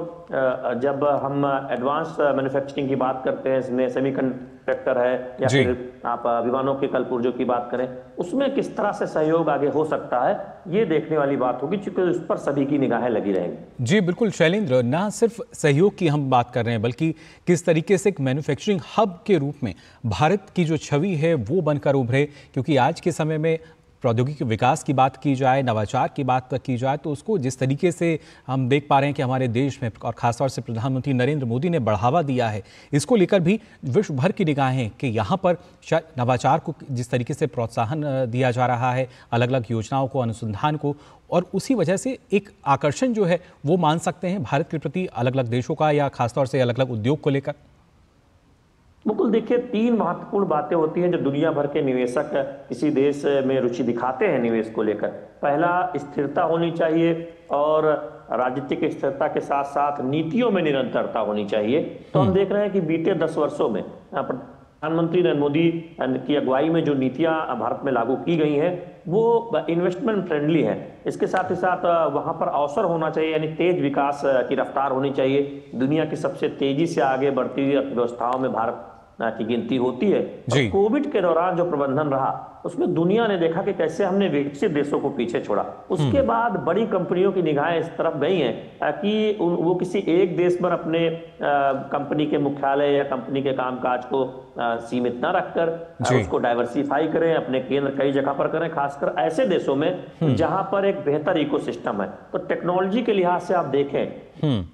जब हम एडवांस मैन्युफैक्चरिंग की बात करते हैं, इसमें सेमीकंडक्टर है या फिर आप विमानों के कल पुर्जों की बात करें, उसमें किस तरह से सहयोग आगे हो सकता है, ये देखने वाली बात होगी, क्योंकि उस पर सभी की निगाहें लगी रहेंगी। जी बिल्कुल शैलेंद्र, ना सिर्फ सहयोग की हम बात कर रहे हैं, बल्कि किस तरीके से एक मैन्युफैक्चरिंग हब के रूप में भारत की जो छवि है वो बनकर उभरे। क्योंकि आज के समय में प्रौद्योगिकी विकास की बात की जाए, नवाचार की बात की जाए, तो उसको जिस तरीके से हम देख पा रहे हैं कि हमारे देश में और खासतौर से प्रधानमंत्री नरेंद्र मोदी ने बढ़ावा दिया है, इसको लेकर भी विश्व भर की निगाहें कि यहाँ पर नवाचार को जिस तरीके से प्रोत्साहन दिया जा रहा है, अलग अलग योजनाओं को, अनुसंधान को, और उसी वजह से एक आकर्षण जो है वो मान सकते हैं भारत के प्रति अलग अलग देशों का, या खासतौर से अलग अलग उद्योग को लेकर। बिल्कुल, देखिए 3 महत्वपूर्ण बातें होती हैं जो दुनिया भर के निवेशक किसी देश में रुचि दिखाते हैं निवेश को लेकर। पहला, स्थिरता होनी चाहिए और राजनीतिक स्थिरता के साथ साथ नीतियों में निरंतरता होनी चाहिए। तो हम देख रहे हैं कि बीते 10 वर्षों में प्रधानमंत्री नरेंद्र मोदी की अगुवाई में जो नीतियां भारत में लागू की गई हैं, वो इन्वेस्टमेंट फ्रेंडली है। इसके साथ ही साथ वहां पर अवसर होना चाहिए, यानी तेज विकास की रफ्तार होनी चाहिए। दुनिया की सबसे तेजी से आगे बढ़ती हुई अर्थव्यवस्थाओं में भारत की गिनती होती है। कोविड के दौरान जो प्रबंधन रहा, उसमें दुनिया ने देखा कि कैसे हमने विकसित देशों को पीछे छोड़ा। उसके बाद बड़ी कंपनियों की निगाहें इस तरफ गई हैं कि वो किसी एक देश पर अपने कंपनी के मुख्यालय या कंपनी के कामकाज को सीमित न रखकर उसको डाइवर्सिफाई करें, अपने केंद्र कई जगह पर करें, खासकर ऐसे देशों में जहां पर एक बेहतर इकोसिस्टम है। तो टेक्नोलॉजी के लिहाज से आप देखें,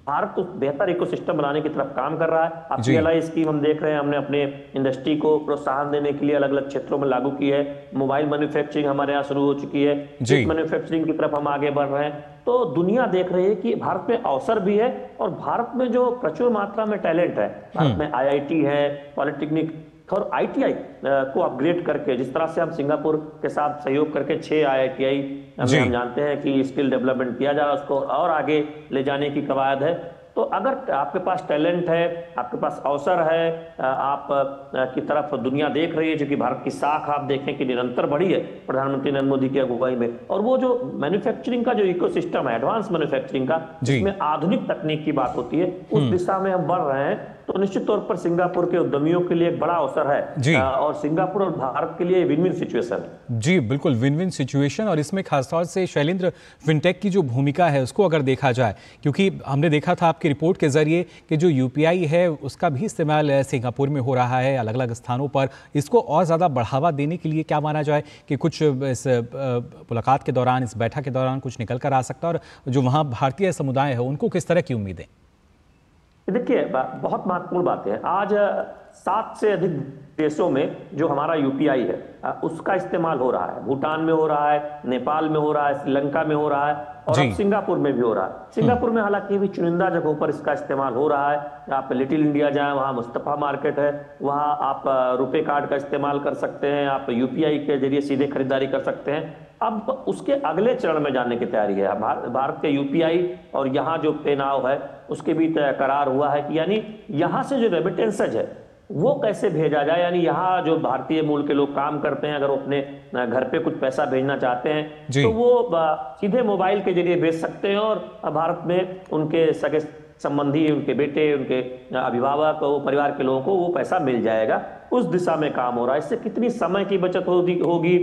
भारत तो बेहतर इकोसिस्टम बनाने की तरफ काम कर रहा है। अब PLI स्कीम हम देख रहे हैं, हमने अपने इंडस्ट्री को प्रोत्साहन देने के लिए अलग अलग क्षेत्रों में लागू की है। मोबाइल मैन्युफैक्चरिंग हमारे यहाँ शुरू हो चुकी है, चिप मैन्युफैक्चरिंग की तरफ हम आगे बढ़ रहे हैं। तो दुनिया देख रही है कि भारत में अवसर भी है और भारत में जो प्रचुर मात्रा में टैलेंट है, भारत में IIT है, पॉलिटेक्निक और ITI को अपग्रेड करके, जिस तरह से हम सिंगापुर के साथ सहयोग करके 6 IITI हम जानते हैं कि स्किल डेवलपमेंट किया जा रहा है, उसको और आगे ले जाने की कवायद है। तो अगर आपके पास टैलेंट है, आपके पास अवसर है, आप की तरफ दुनिया देख रही है, जो कि भारत की साख आप देखें कि निरंतर बढ़ी है प्रधानमंत्री नरेंद्र मोदी की अगुवाई में, और वो जो मैन्युफैक्चरिंग का जो इकोसिस्टम है, एडवांस मैन्युफैक्चरिंग का, जिसमें आधुनिक तकनीक की बात होती है, उस दिशा में हम बढ़ रहे हैं। तो निश्चित तौर पर सिंगापुर के उद्यमियों के लिए एक बड़ा अवसर है और सिंगापुर और भारत के लिए विन विन सिचुएशन है। जी बिल्कुल, विन विन सिचुएशन। और इसमें खासतौर से शैलेंद्र, फिनटेक की जो भूमिका है उसको अगर देखा जाए, क्योंकि हमने देखा था आपकी रिपोर्ट के जरिए कि जो यूपीआई है उसका भी इस्तेमाल सिंगापुर में हो रहा है अलग अलग स्थानों पर। इसको और ज़्यादा बढ़ावा देने के लिए क्या माना जाए कि कुछ इस मुलाकात के दौरान, इस बैठक के दौरान कुछ निकल कर आ सकता है, और जो वहाँ भारतीय समुदाय है उनको किस तरह की उम्मीदें? देखिए, बहुत महत्वपूर्ण बात है। आज 7 से अधिक देशों में जो हमारा यूपीआई है उसका इस्तेमाल हो रहा है। भूटान में हो रहा है, नेपाल में हो रहा है, श्रीलंका में हो रहा है और अब सिंगापुर में भी हो रहा है। सिंगापुर में हालांकि भी चुनिंदा जगहों पर इसका इस्तेमाल हो रहा है। आप लिटिल इंडिया जाएं, वहां मुस्तफा मार्केट है, वहां आप रुपे कार्ड का इस्तेमाल कर सकते हैं, आप यूपीआई के जरिए सीधे खरीदारी कर सकते हैं। अब उसके अगले चरण में जाने की तैयारी है। भारत के यूपीआई और यहाँ जो पे नाउ है उसके भी करार हुआ है कि यानी यहाँ से जो रेमिटेंसेज है वो कैसे भेजा जाए। यानी यहाँ जो भारतीय मूल के लोग काम करते हैं, अगर वो अपने घर पे कुछ पैसा भेजना चाहते हैं तो वो सीधे मोबाइल के जरिए भेज सकते हैं और भारत में उनके सगे संबंधी, उनके बेटे, उनके अभिभावक, वो परिवार के लोगों को वो पैसा मिल जाएगा। उस दिशा में काम हो रहा है। इससे कितनी समय की बचत होगी,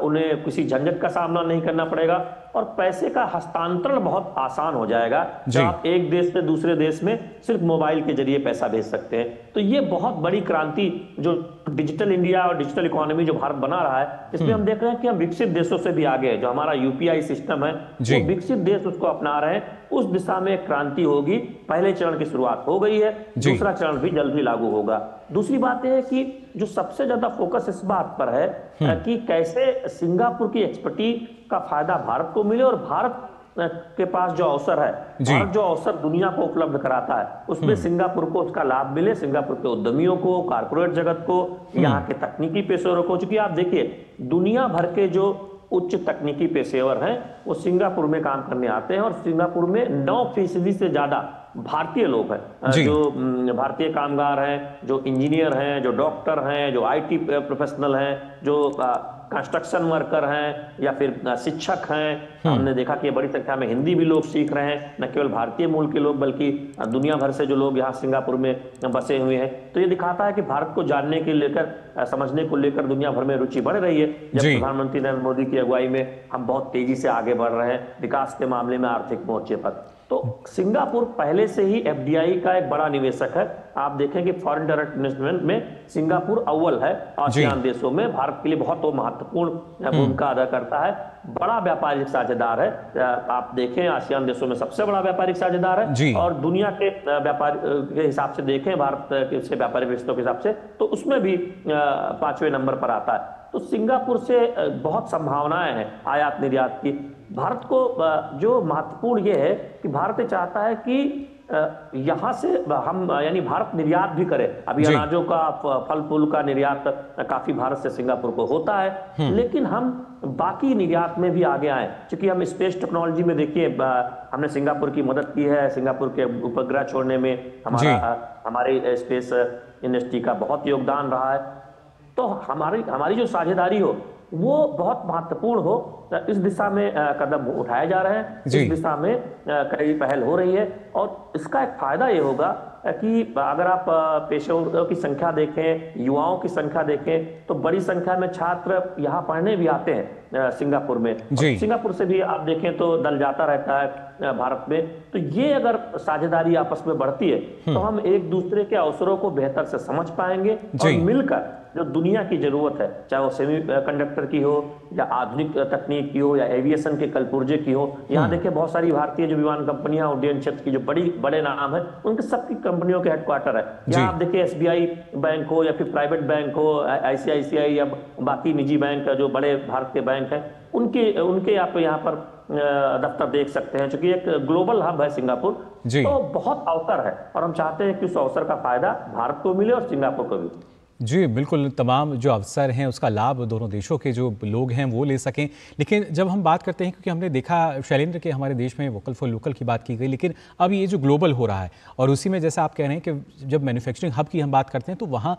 उन्हें किसी झंझट का सामना नहीं करना पड़ेगा और पैसे का हस्तांतरण बहुत आसान हो जाएगा। जब आप एक देश से दूसरे देश में सिर्फ मोबाइल के जरिए पैसा भेज सकते हैं, तो ये बहुत बड़ी क्रांति जो डिजिटल इंडिया और डिजिटल इकोनॉमी जो भारत बना रहा है, इसमें हम देख रहे हैं कि हम विकसित देशों से भी आगे हैं। जो हमारा यूपीआई सिस्टम है वो विकसित देश उसको अपना रहे हैं। उस दिशा में क्रांति होगी। पहले चरण की शुरुआत हो गई है, दूसरा चरण भी जल्द ही लागू होगा। दूसरी बात यह है कि जो सबसे ज्यादा फोकस इस बात पर है कि कैसे सिंगापुर की एक्सपर्टीज का फायदा भारत को मिले और भारत के पास जो अवसर है, भारत जो अवसर दुनिया को उपलब्ध कराता है, उसमें सिंगापुर को उसका लाभ मिले, सिंगापुर के उद्यमियों को, कारपोरेट जगत को, यहाँ के तकनीकी पेशेवरों को। चूंकि आप देखिए दुनिया भर के जो उच्च तकनीकी पेशेवर हैं वो सिंगापुर में काम करने आते हैं और सिंगापुर में 9% से ज्यादा भारतीय लोग हैं। जो भारतीय कामगार हैं, जो इंजीनियर हैं, जो डॉक्टर हैं, जो आईटी प्रोफेशनल हैं, जो कंस्ट्रक्शन वर्कर हैं या फिर शिक्षक हैं। हमने देखा कि बड़ी संख्या में हिंदी भी लोग सीख रहे हैं, न केवल भारतीय मूल के लोग बल्कि दुनिया भर से जो लोग यहाँ सिंगापुर में बसे हुए हैं। तो ये दिखाता है कि भारत को जानने के लेकर, समझने को लेकर दुनिया भर में रुचि बढ़ रही है। जब प्रधानमंत्री नरेंद्र मोदी की अगुवाई में हम बहुत तेजी से आगे बढ़ रहे हैं विकास के मामले में, आर्थिक मोर्चे पर। तो सिंगापुर पहले से ही एफडीआई का एक बड़ा निवेशक है। आप देखें कि फॉरेन डायरेक्ट इन्वेस्टमेंट में सिंगापुर अव्वल है आसियान देशों में। भारत के लिए बहुत महत्वपूर्ण भूमिका अदा करता है। बड़ा व्यापारिक साझेदार है। आप देखें आसियान देशों में सबसे बड़ा व्यापारिक साझेदार है और दुनिया के व्यापार के हिसाब से देखें, भारत के व्यापारिक रिश्तों के हिसाब से, तो उसमें भी 5वें नंबर पर आता है। तो सिंगापुर से बहुत संभावनाएं हैं आयात निर्यात की। भारत को जो महत्वपूर्ण ये है कि भारत चाहता है कि यहाँ से हम यानी भारत निर्यात भी करे। अभी अनाजों का, फल फूल का निर्यात काफी भारत से सिंगापुर को होता है, लेकिन हम बाकी निर्यात में भी आगे आए। क्योंकि हम स्पेस टेक्नोलॉजी में देखिए हमने सिंगापुर की मदद की है। सिंगापुर के उपग्रह छोड़ने में हमारे स्पेस इंडस्ट्री का बहुत योगदान रहा है। तो हमारी जो साझेदारी हो वो बहुत महत्वपूर्ण हो। इस दिशा में कदम उठाए जा रहे हैं, इस दिशा में कई पहल हो रही है और इसका एक फायदा ये होगा कि अगर आप पेशेवरों की संख्या देखें, युवाओं की संख्या देखें, तो बड़ी संख्या में छात्र यहाँ पढ़ने भी आते हैं सिंगापुर में। सिंगापुर से भी आप देखें तो दल जाता रहता है भारत में। तो ये अगर साझेदारी आपस में बढ़ती है तो हम एक दूसरे के अवसरों को बेहतर से समझ पाएंगे और मिलकर जो दुनिया की जरूरत है, चाहे वो सेमी कंडक्टर की हो या आधुनिक तकनीक की हो या एविएशन के कलपुर्जे की हो। यहाँ देखिए बहुत सारी भारतीय जो विमान कंपनियां, उड्डयन क्षेत्र की जो बड़े नाम है, उनके सबकी कंपनियों के हेडक्वार्टर है। यहाँ आप देखिए एसबीआई बैंक हो या फिर प्राइवेट बैंक हो, आईसीआईसीआई या बाकी निजी बैंक जो बड़े भारतीय बैंक हैं, उनके आप यहाँ पर दफ्तर देख सकते हैं। क्योंकि एक ग्लोबल हब है सिंगापुर, तो बहुत अवसर है और हम चाहते हैं कि उस अवसर का फायदा भारत को मिले और सिंगापुर को भी। जी बिल्कुल, तमाम जो अवसर हैं उसका लाभ दोनों देशों के जो लोग हैं वो ले सकें। लेकिन जब हम बात करते हैं, क्योंकि हमने देखा शैलेंद्र के हमारे देश में वोकल फॉर लोकल की बात की गई, लेकिन अब ये जो ग्लोबल हो रहा है और उसी में जैसा आप कह रहे हैं कि जब मैन्युफैक्चरिंग हब की हम बात करते हैं तो वहाँ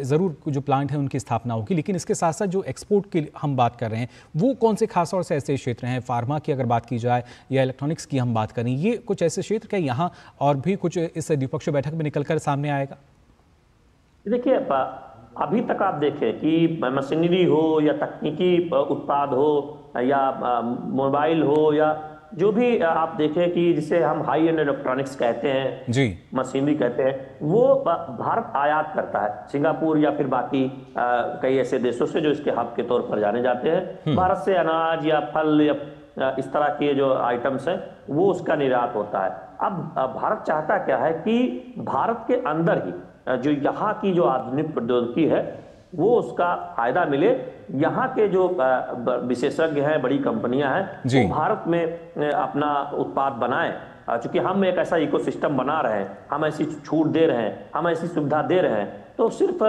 ज़रूर जो प्लांट हैं उनकी स्थापना होगी, लेकिन इसके साथ साथ जो एक्सपोर्ट की हम बात कर रहे हैं वो कौन से खास तौर से ऐसे क्षेत्र हैं, फार्मा की अगर बात की जाए या इलेक्ट्रॉनिक्स की हम बात करें, ये कुछ ऐसे क्षेत्र क्या यहाँ और भी कुछ इस द्विपक्षीय बैठक में निकल कर सामने आएगा? देखिए, अभी तक आप देखें कि मशीनरी हो या तकनीकी उत्पाद हो या मोबाइल हो या जो भी आप देखें कि जिसे हम हाई एंड इलेक्ट्रॉनिक्स कहते हैं जी, मशीनरी कहते हैं, वो भारत आयात करता है सिंगापुर या फिर बाकी कई ऐसे देशों से जो इसके हब के तौर पर जाने जाते हैं। भारत से अनाज या फल या इस तरह के जो आइटम्स हैं वो उसका निर्यात होता है। अब भारत चाहता क्या है कि भारत के अंदर ही जो यहाँ की जो आधुनिक प्रौद्योगिकी है वो उसका फायदा मिले। यहाँ के जो विशेषज्ञ हैं, बड़ी कंपनियां हैं, वो भारत में अपना उत्पाद बनाएं। चूंकि हम एक ऐसा इकोसिस्टम बना रहे हैं, हम ऐसी छूट दे रहे हैं, हम ऐसी सुविधा दे रहे हैं, तो सिर्फ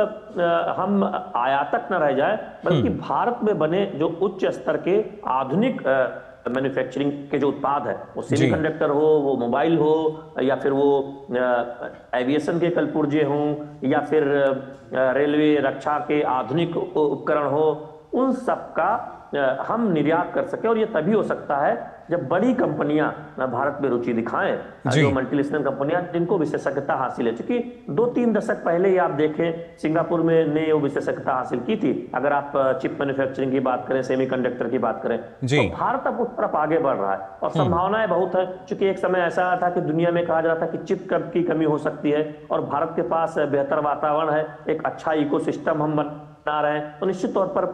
हम आयातक न रह जाए बल्कि भारत में बने जो उच्च स्तर के आधुनिक मैन्युफैक्चरिंग के जो उत्पाद है, वो सेमीकंडक्टर हो, वो मोबाइल हो या फिर वो एविएशन के कलपुर्जे हों या फिर रेलवे रक्षा के आधुनिक उपकरण हो, उन सब का हम निर्यात कर सके। और ये तभी हो सकता है जब बड़ी कंपनियां भारत में रुचि दिखाएं, जो मल्टीनेशनल कंपनियां जिनको विशेषज्ञता हासिल है। चूंकि 2-3 दशक पहले ही आप देखें सिंगापुर में ने वो विशेषज्ञता हासिल की थी। अगर आप चिप मैन्युफैक्चरिंग की बात करें, सेमीकंडक्टर की बात करें, तो भारत अब उस तरफ आगे बढ़ रहा है और संभावनाएं बहुत है। चूंकि एक समय ऐसा आया था कि दुनिया में कहा जाता था कि चिप की कमी हो सकती है और भारत के पास बेहतर वातावरण है, एक अच्छा इकोसिस्टम हम बना रहे हैं, तो निश्चित तौर पर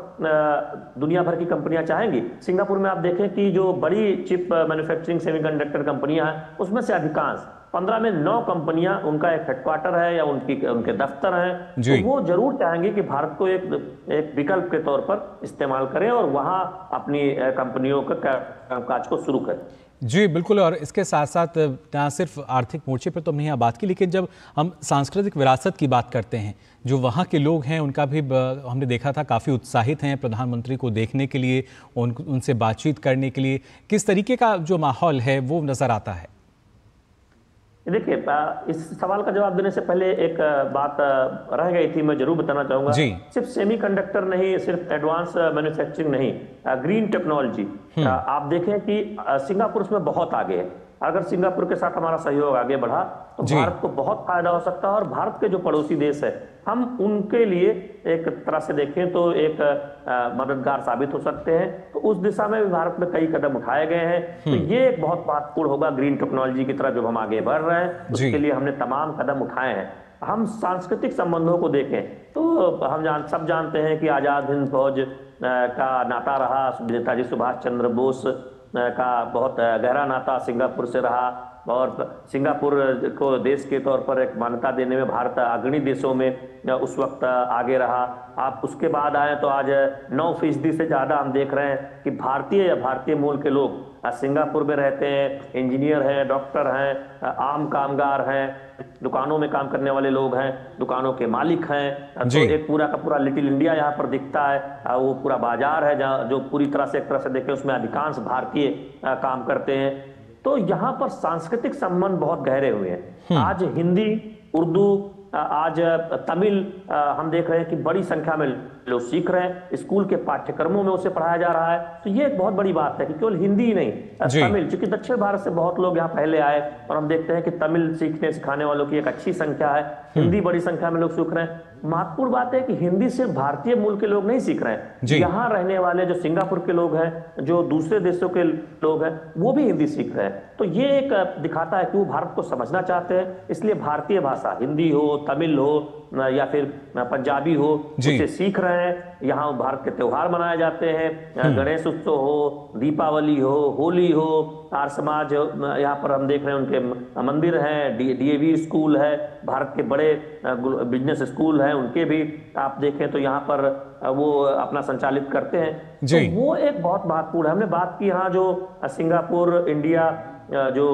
दुनिया भर की कंपनियां चाहेंगी। सिंगापुर में आप देखें कि जो बड़ी चिप मैन्युफैक्चरिंग सेमीकंडक्टर कंपनियां हैं उसमें से अधिकांश 15 में 9 कंपनियां उनका एक हेडक्वार्टर है या उनके दफ्तर हैं, तो वो जरूर चाहेंगे कि भारत को एक विकल्प के तौर पर इस्तेमाल करें और वहां अपनी कंपनियों का कामकाज को शुरू करें। जी बिल्कुल, और इसके साथ साथ ना सिर्फ आर्थिक मोर्चे पर तो हमने यहाँ बात की, लेकिन जब हम सांस्कृतिक विरासत की बात करते हैं, जो वहाँ के लोग हैं उनका भी हमने देखा था काफ़ी उत्साहित हैं प्रधानमंत्री को देखने के लिए, उनसे बातचीत करने के लिए। किस तरीके का जो माहौल है वो नज़र आता है? देखिए, इस सवाल का जवाब देने से पहले एक बात रह गई थी, मैं जरूर बताना चाहूंगा। सिर्फ सेमीकंडक्टर नहीं, सिर्फ एडवांस मैन्युफैक्चरिंग नहीं, ग्रीन टेक्नोलॉजी आप देखें कि सिंगापुर उसमें बहुत आगे है। अगर सिंगापुर के साथ हमारा सहयोग आगे बढ़ा तो भारत को बहुत फायदा हो सकता है और भारत के जो पड़ोसी देश है हम उनके लिए एक तरह से देखें तो एक मददगार साबित हो सकते हैं। तो उस दिशा में भी भारत में कई कदम उठाए गए हैं। तो ये एक बहुत महत्वपूर्ण होगा ग्रीन टेक्नोलॉजी की तरफ जब हम आगे बढ़ रहे हैं, उसके लिए हमने तमाम कदम उठाए हैं। हम सांस्कृतिक संबंधों को देखें तो हम सब जानते हैं कि आजाद हिंद फौज का नाता रहा, नेताजी सुभाष चंद्र बोस का बहुत गहरा नाता सिंगापुर से रहा और सिंगापुर को देश के तौर पर एक मान्यता देने में भारत अग्रणी देशों में उस वक्त आगे रहा। आप उसके बाद आए तो आज 9% से ज़्यादा हम देख रहे हैं कि भारतीय मूल के लोग सिंगापुर में रहते हैं, इंजीनियर हैं, डॉक्टर हैं, आम कामगार हैं, दुकानों में काम करने वाले लोग हैं, दुकानों के मालिक हैं। तो एक पूरा का पूरा लिटिल इंडिया यहाँ पर दिखता है। वो पूरा बाजार है जहाँ जो पूरी तरह से एक तरह से देखें उसमें अधिकांश भारतीय काम करते हैं। तो यहाँ पर सांस्कृतिक संबंध बहुत गहरे हुए हैं। आज हिंदी, उर्दू, आज तमिल हम देख रहे हैं कि बड़ी संख्या में लोग सीख रहे हैं, स्कूल के पाठ्यक्रमों में उसे पढ़ाया जा रहा है। तो ये एक बहुत बड़ी बात है कि केवल हिंदी ही नहीं, तमिल, क्योंकि दक्षिण भारत से बहुत लोग यहाँ पहले आए और हम देखते हैं कि तमिल सीखने सिखाने वालों की एक अच्छी संख्या है, हिंदी बड़ी संख्या में लोग सीख रहे हैं। महत्वपूर्ण बात है कि हिंदी सिर्फ भारतीय मूल के लोग नहीं सीख रहे हैं, यहाँ रहने वाले जो सिंगापुर के लोग हैं, जो दूसरे देशों के लोग हैं, वो भी हिंदी सीख रहे हैं। तो ये एक दिखाता है कि वो भारत को समझना चाहते हैं, इसलिए भारतीय भाषा हिंदी हो, तमिल हो या फिर पंजाबी हो, उसे सीख रहे हैं। यहाँ भारत के त्योहार मनाए जाते हैं, गणेश उत्सव हो, दीपावली हो, होली हो, आर्य समाज यहाँ पर हम देख रहे हैं उनके मंदिर हैं, डीएवी स्कूल है, भारत के बड़े बिजनेस स्कूल हैं, उनके भी आप देखें तो यहाँ पर वो अपना संचालित करते हैं। तो वो एक बहुत महत्वपूर्ण है। हमने बात की यहाँ जो सिंगापुर, इंडिया जो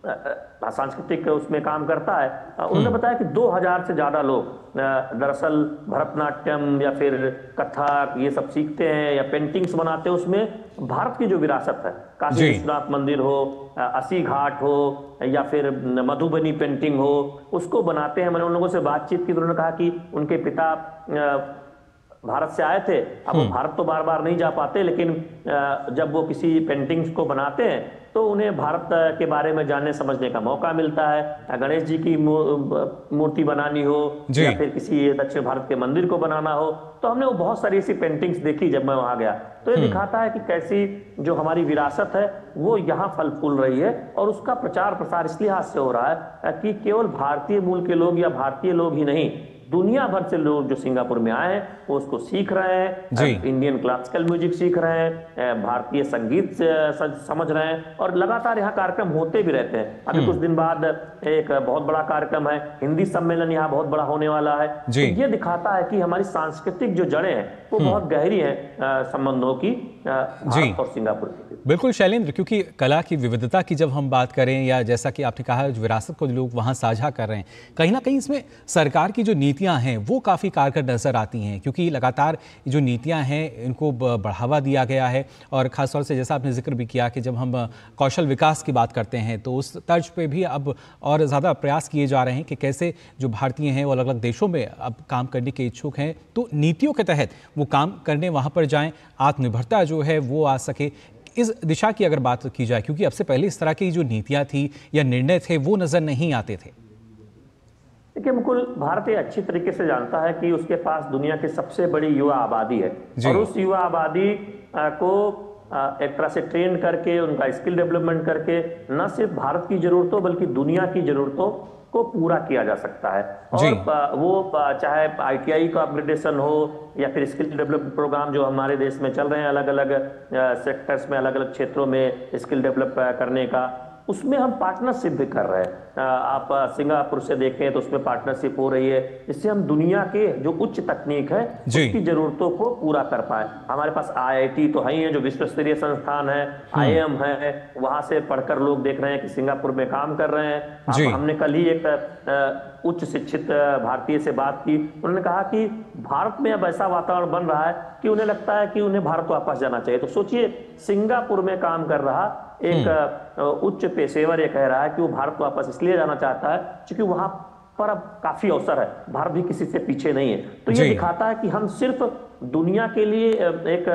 सांस्कृतिक उसमें काम करता है, उन्होंने बताया कि 2000 से ज्यादा लोग दरअसल भरतनाट्यम या फिर कथक ये सब सीखते हैं या पेंटिंग्स बनाते हैं। उसमें भारत की जो विरासत है, काशी विश्वनाथ मंदिर हो, अस्सी घाट हो या फिर मधुबनी पेंटिंग हो, उसको बनाते हैं। मैंने उन लोगों से बातचीत की तो उन्होंने कहा कि उनके पिता भारत से आए थे, अब वो भारत तो बार बार नहीं जा पाते, लेकिन जब वो किसी पेंटिंग्स को बनाते हैं तो उन्हें भारत के बारे में जानने समझने का मौका मिलता है। गणेश जी की मूर्ति बनानी हो या फिर किसी दक्षिण भारत के मंदिर को बनाना हो, तो हमने वो बहुत सारी ऐसी पेंटिंग्स देखी जब मैं वहां गया। तो ये दिखाता है कि कैसी जो हमारी विरासत है वो यहाँ फल फूल रही है, और उसका प्रचार प्रसार इसलिए हाथ से हो रहा है कि केवल भारतीय मूल के लोग या भारतीय लोग ही नहीं, दुनिया भर से लोग जो सिंगापुर में आए हैं वो उसको सीख रहे हैं, इंडियन क्लासिकल म्यूजिक सीख रहे हैं, भारतीय संगीत समझ रहे हैं, और लगातार यहाँ कार्यक्रम होते भी रहते हैं। अभी कुछ दिन बाद एक बहुत बड़ा कार्यक्रम है, हिंदी सम्मेलन यहाँ बहुत बड़ा होने वाला है। तो ये दिखाता है कि हमारी सांस्कृतिक जो जड़ें हैं वो बहुत गहरी हैं संबंधों की भारत और सिंगापुर की। बिल्कुल शैलेंद्र, क्योंकि कला की विविधता की जब हम बात करें, या जैसा कि आपने कहा विरासत को लोग वहाँ साझा कर रहे हैं, कहीं ना कहीं इसमें सरकार की जो नीतियाँ हैं वो काफ़ी कारगर नज़र आती हैं, क्योंकि लगातार जो नीतियाँ हैं इनको बढ़ावा दिया गया है। और ख़ासतौर से जैसा आपने जिक्र भी किया कि जब हम कौशल विकास की बात करते हैं तो उस तर्ज पे भी अब और ज़्यादा प्रयास किए जा रहे हैं कि कैसे जो भारतीय हैं वो अलग अलग देशों में अब काम करने के इच्छुक हैं तो नीतियों के तहत वो काम करने वहाँ पर जाएँ, आत्मनिर्भरता जो है वो आ सके। इस दिशा की अगर बात की जाए, क्योंकि अब से पहले इस तरह की जो नीतियां थी या निर्णय थे वो नजर नहीं आते थे। देखिए मुकुल, भारत ये अच्छी तरीके से जानता है कि उसके पास दुनिया की सबसे बड़ी युवा आबादी है, और उस युवा आबादी को एक तरह से ट्रेन करके उनका स्किल डेवलपमेंट करके न सिर्फ भारत की जरूरतों बल्कि दुनिया की जरूरतों को पूरा किया जा सकता है। और वो चाहे ITI का अपग्रेडेशन हो या फिर स्किल डेवलपमेंट प्रोग्राम जो हमारे देश में चल रहे हैं अलग अलग सेक्टर्स में, अलग अलग क्षेत्रों में स्किल डेवलप करने का, उसमें हम पार्टनरशिप भी कर रहे हैं। आप सिंगापुर से देखें तो उसमें पार्टनरशिप हो रही है, जिससे हम दुनिया के जो उच्च तकनीक है उसकी जरूरतों को पूरा कर पाए। हमारे पास IIT तो है ही है जो विश्व स्तरीय संस्थान है, IIM है, वहां से पढ़कर लोग देख रहे हैं कि सिंगापुर में काम कर रहे हैं। हमने कल ही एक उच्च शिक्षित भारतीय से बात की, उन्होंने कहा कि भारत में अब ऐसा वातावरण बन रहा है कि उन्हें लगता है कि उन्हें भारत वापस जाना चाहिए। तो सोचिए, सिंगापुर में काम कर रहा एक उच्च पेशेवर ये कह रहा है कि वो भारत वापस इसलिए जाना चाहता है क्योंकि वहां पर अब काफी अवसर है, भारत भी किसी से पीछे नहीं है। तो ये दिखाता है कि हम सिर्फ दुनिया के लिए एक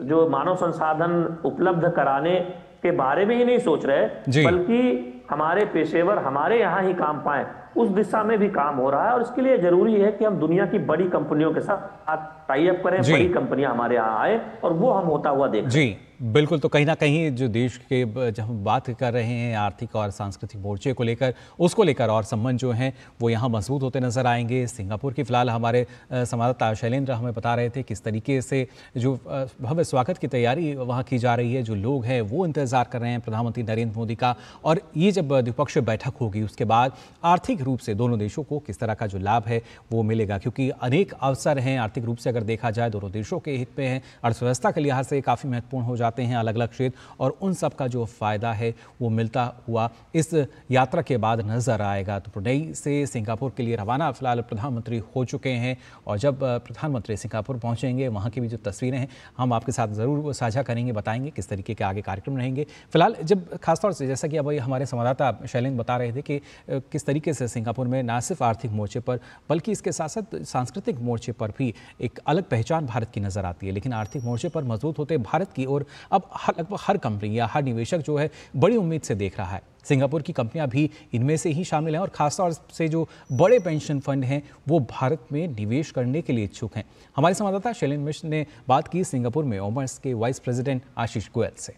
जो मानव संसाधन उपलब्ध कराने के बारे में ही नहीं सोच रहे, बल्कि हमारे पेशेवर हमारे यहाँ ही काम पाएं, उस दिशा में भी काम हो रहा है। और इसके लिए जरूरी है कि हम दुनिया की बड़ी कंपनियों के साथ टाई अप करें, बड़ी कंपनियां हमारे यहाँ आए और वो हम होता हुआ देखें। बिल्कुल, तो कहीं ना कहीं जो देश के जब हम बात कर रहे हैं आर्थिक और सांस्कृतिक मोर्चे को लेकर, उसको लेकर और संबंध जो हैं वो यहाँ मजबूत होते नजर आएंगे। सिंगापुर की फिलहाल हमारे संवाददाता शैलेंद्र हमें बता रहे थे किस तरीके से जो भव्य स्वागत की तैयारी वहाँ की जा रही है, जो लोग हैं वो इंतजार कर रहे हैं प्रधानमंत्री नरेंद्र मोदी का। और ये जब द्विपक्षीय बैठक होगी उसके बाद आर्थिक रूप से दोनों देशों को किस तरह का जो लाभ है वो मिलेगा, क्योंकि अनेक अवसर हैं आर्थिक रूप से अगर देखा जाए दोनों देशों के हित में हैं, अर्थव्यवस्था के लिहाज से काफ़ी महत्वपूर्ण हो जाते हैं अलग अलग क्षेत्र, और उन सब का जो फायदा है वो मिलता हुआ इस यात्रा के बाद नजर आएगा। तो ब्रुनेई से सिंगापुर के लिए रवाना फिलहाल प्रधानमंत्री हो चुके हैं, और जब प्रधानमंत्री सिंगापुर पहुंचेंगे वहां की भी जो तस्वीरें हैं हम आपके साथ जरूर साझा करेंगे, बताएंगे किस तरीके के आगे कार्यक्रम रहेंगे। फिलहाल जब खासतौर से जैसा कि अब हमारे संवाददाता शैलेंद्र बता रहे थे कि किस तरीके से सिंगापुर में न सिर्फ आर्थिक मोर्चे पर बल्कि इसके साथ साथ सांस्कृतिक मोर्चे पर भी एक अलग पहचान भारत की नजर आती है, लेकिन आर्थिक मोर्चे पर मजबूत होते भारत की ओर अब लगभग हर कंपनी या हर निवेशक जो है बड़ी उम्मीद से देख रहा है। सिंगापुर की कंपनियां भी इनमें से ही शामिल हैं, और खासतौर से जो बड़े पेंशन फंड हैं वो भारत में निवेश करने के लिए इच्छुक हैं। हमारे संवाददाता शैलेंद्र मिश्र ने बात की सिंगापुर में ओमर्स के वाइस प्रेसिडेंट आशीष गोयल से।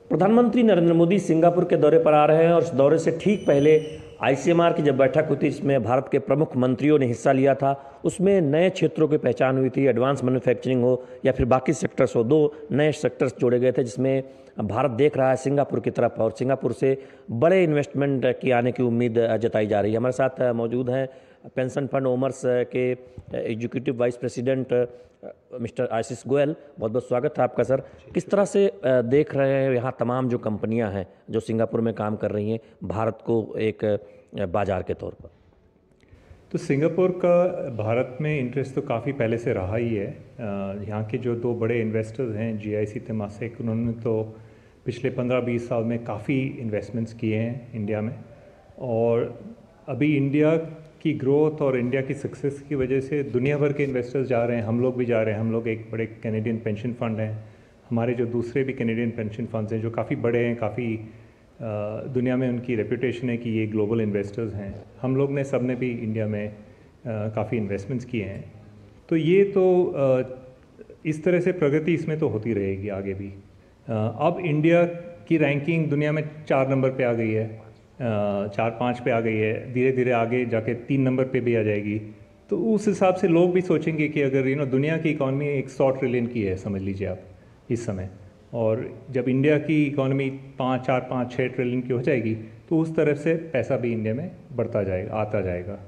प्रधानमंत्री नरेंद्र मोदी सिंगापुर के दौरे पर आ रहे हैं, और इस दौरे से ठीक पहले ICMR की जब बैठक हुई थी जिसमें भारत के प्रमुख मंत्रियों ने हिस्सा लिया था, उसमें नए क्षेत्रों की पहचान हुई थी, एडवांस मैन्युफैक्चरिंग हो या फिर बाकी सेक्टर्स हो। 2 नए सेक्टर्स जोड़े गए थे जिसमें भारत देख रहा है सिंगापुर की तरफ, और सिंगापुर से बड़े इन्वेस्टमेंट की आने की उम्मीद जताई जा रही है। हमारे साथ मौजूद हैं पेंशन फंड ओमर्स के executive vice president mister Ashish Goyal, बहुत बहुत स्वागत है आपका सर। किस तरह से देख रहे हैं यहाँ तमाम जो कंपनियाँ हैं जो सिंगापुर में काम कर रही हैं भारत को एक बाजार के तौर पर? तो सिंगापुर का भारत में इंटरेस्ट तो काफ़ी पहले से रहा ही है। यहाँ के जो दो बड़े इन्वेस्टर्स हैं GIC तेमासेक, उन्होंने तो पिछले 15-20 साल में काफ़ी इन्वेस्टमेंट्स किए हैं इंडिया में, और अभी इंडिया की ग्रोथ और इंडिया की सक्सेस की वजह से दुनिया भर के इन्वेस्टर्स जा रहे हैं, हम लोग भी जा रहे हैं। हम लोग एक बड़े कैनेडियन पेंशन फंड हैं, हमारे जो दूसरे भी कैनेडियन पेंशन फंड्स हैं जो काफ़ी बड़े हैं, काफ़ी दुनिया में उनकी रेपुटेशन है कि ये ग्लोबल इन्वेस्टर्स हैं। हम लोग ने सब ने भी इंडिया में काफ़ी इन्वेस्टमेंट्स किए हैं। तो ये तो इस तरह से प्रगति इसमें तो होती रहेगी आगे भी। अब इंडिया की रैंकिंग दुनिया में 4 नंबर पे आ गई है, 4-5 पे आ गई है, धीरे धीरे आगे जाके 3 नंबर पे भी आ जाएगी। तो उस हिसाब से लोग भी सोचेंगे कि अगर दुनिया की इकॉनमी 100 ट्रिलियन की है समझ लीजिए आप इस समय, और जब इंडिया की इकॉनमी 5-6 ट्रिलियन की हो जाएगी तो उस तरफ से पैसा भी इंडिया में बढ़ता जाएगा, आता जाएगा।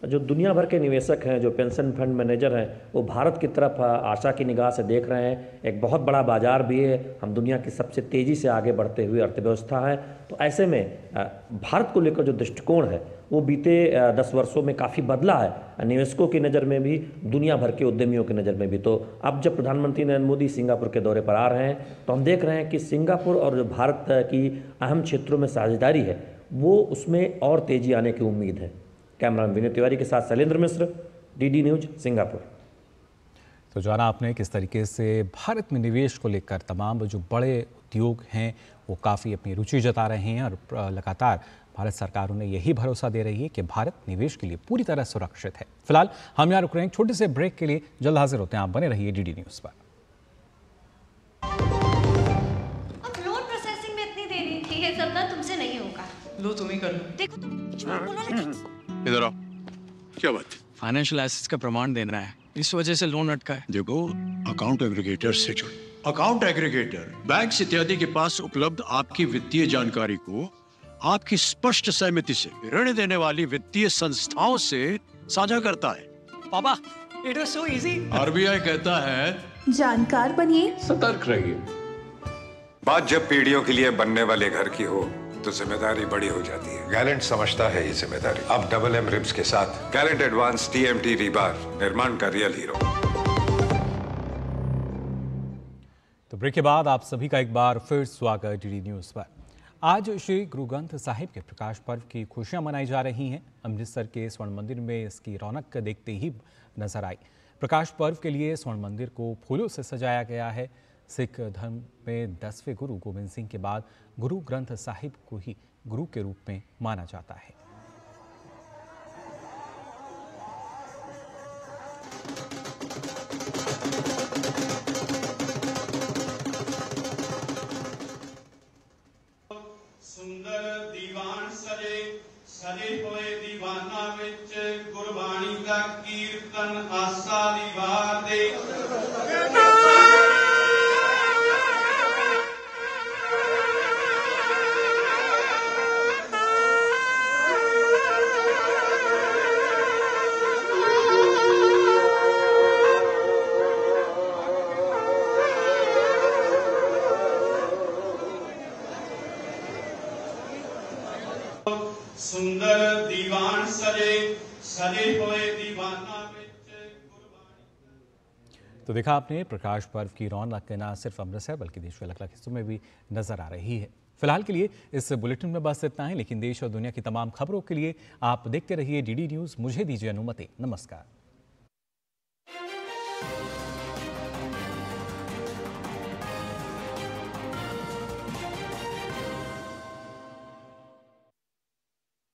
जो दुनिया भर के निवेशक हैं, जो पेंशन फंड मैनेजर हैं, वो भारत की तरफ आशा की निगाह से देख रहे हैं। एक बहुत बड़ा बाजार भी है, हम दुनिया की सबसे तेज़ी से आगे बढ़ते हुए अर्थव्यवस्था है। तो ऐसे में भारत को लेकर जो दृष्टिकोण है वो बीते 10 वर्षों में काफ़ी बदला है, निवेशकों की नज़र में भी, दुनिया भर के उद्यमियों की नज़र में भी। तो अब जब प्रधानमंत्री नरेंद्र मोदी सिंगापुर के दौरे पर आ रहे हैं तो हम देख रहे हैं कि सिंगापुर और जो भारत की अहम क्षेत्रों में साझेदारी है वो उसमें और तेज़ी आने की उम्मीद है। कैमरामैन विनय तिवारी के साथ शैलेंद्र मिश्र, DD न्यूज़, सिंगापुर। तो जाना आपने किस तरीके से भारत में निवेश को लेकर तमाम जो बड़े उद्योग हैं वो काफ़ी अपनी रुचि जता रहे हैं, और लगातार भारत सरकार उन्हें यही भरोसा दे रही है कि भारत निवेश के लिए पूरी तरह सुरक्षित है। फिलहाल हम यहाँ रुक रहे हैं छोटे से ब्रेक के लिए, जल्द हाजिर होते हैं। आप बने रहिए DD न्यूज़ पर। अब लोन प्रोसेसिंग में इतनी देरी की है, सब ना तुमसे नहीं होगा। लो तुम ही कर लो। देखो इधर आओ। क्या बात? फाइनेंशियल एसेट्स का प्रमाण देना है, इस वजह से लोन अटका है। देखो, अकाउंट एग्रीगेटर से जुड़। अकाउंट एग्रीगेटर बैंक इत्यादि के पास उपलब्ध आपकी वित्तीय जानकारी को आपकी स्पष्ट सहमति से ऋण देने वाली वित्तीय संस्थाओं से साझा करता है। पापा, it was so easy. RBI कहता है जानकार बनिए, सतर्क रहिए। बात जब पीढ़ियों के लिए बनने वाले घर की हो तो जिम्मेदारी बड़ी हो जाती है। गैलेंट समझता है ये जिम्मेदारी। अब MM रिब्स के साथ गैलेंट एडवांस TMT रीबार, निर्माण का रियल हीरो। तो ब्रेक के बाद आप सभी का एक बार फिर स्वागत DD न्यूज़ पर। आज श्री गुरु ग्रंथ साहिब के प्रकाश पर्व की खुशियां मनाई जा रही हैं। अमृतसर के स्वर्ण मंदिर में इसकी रौनक देखते ही नजर आई। प्रकाश पर्व के लिए स्वर्ण मंदिर को फूलों से सजाया गया है। सिख धर्म में 10वें गुरु गोबिंद सिंह के बाद गुरु ग्रंथ साहिब को ही गुरु के रूप में माना जाता है। सुंदर दीवान सजे सजे होए दीवाना विच गुरबाणी का कीर्तन आसा दीवार दे। सुंदर दीवान सजे सजे होए दीवाना विच गुरबाणी। तो देखा आपने, प्रकाश पर्व की रौनक न सिर्फ अमृतसर बल्कि देश के अलग अलग हिस्सों में भी नजर आ रही है। फिलहाल के लिए इस बुलेटिन में बस इतना है, लेकिन देश और दुनिया की तमाम खबरों के लिए आप देखते रहिए DD न्यूज़। मुझे दीजिए अनुमति। नमस्कार।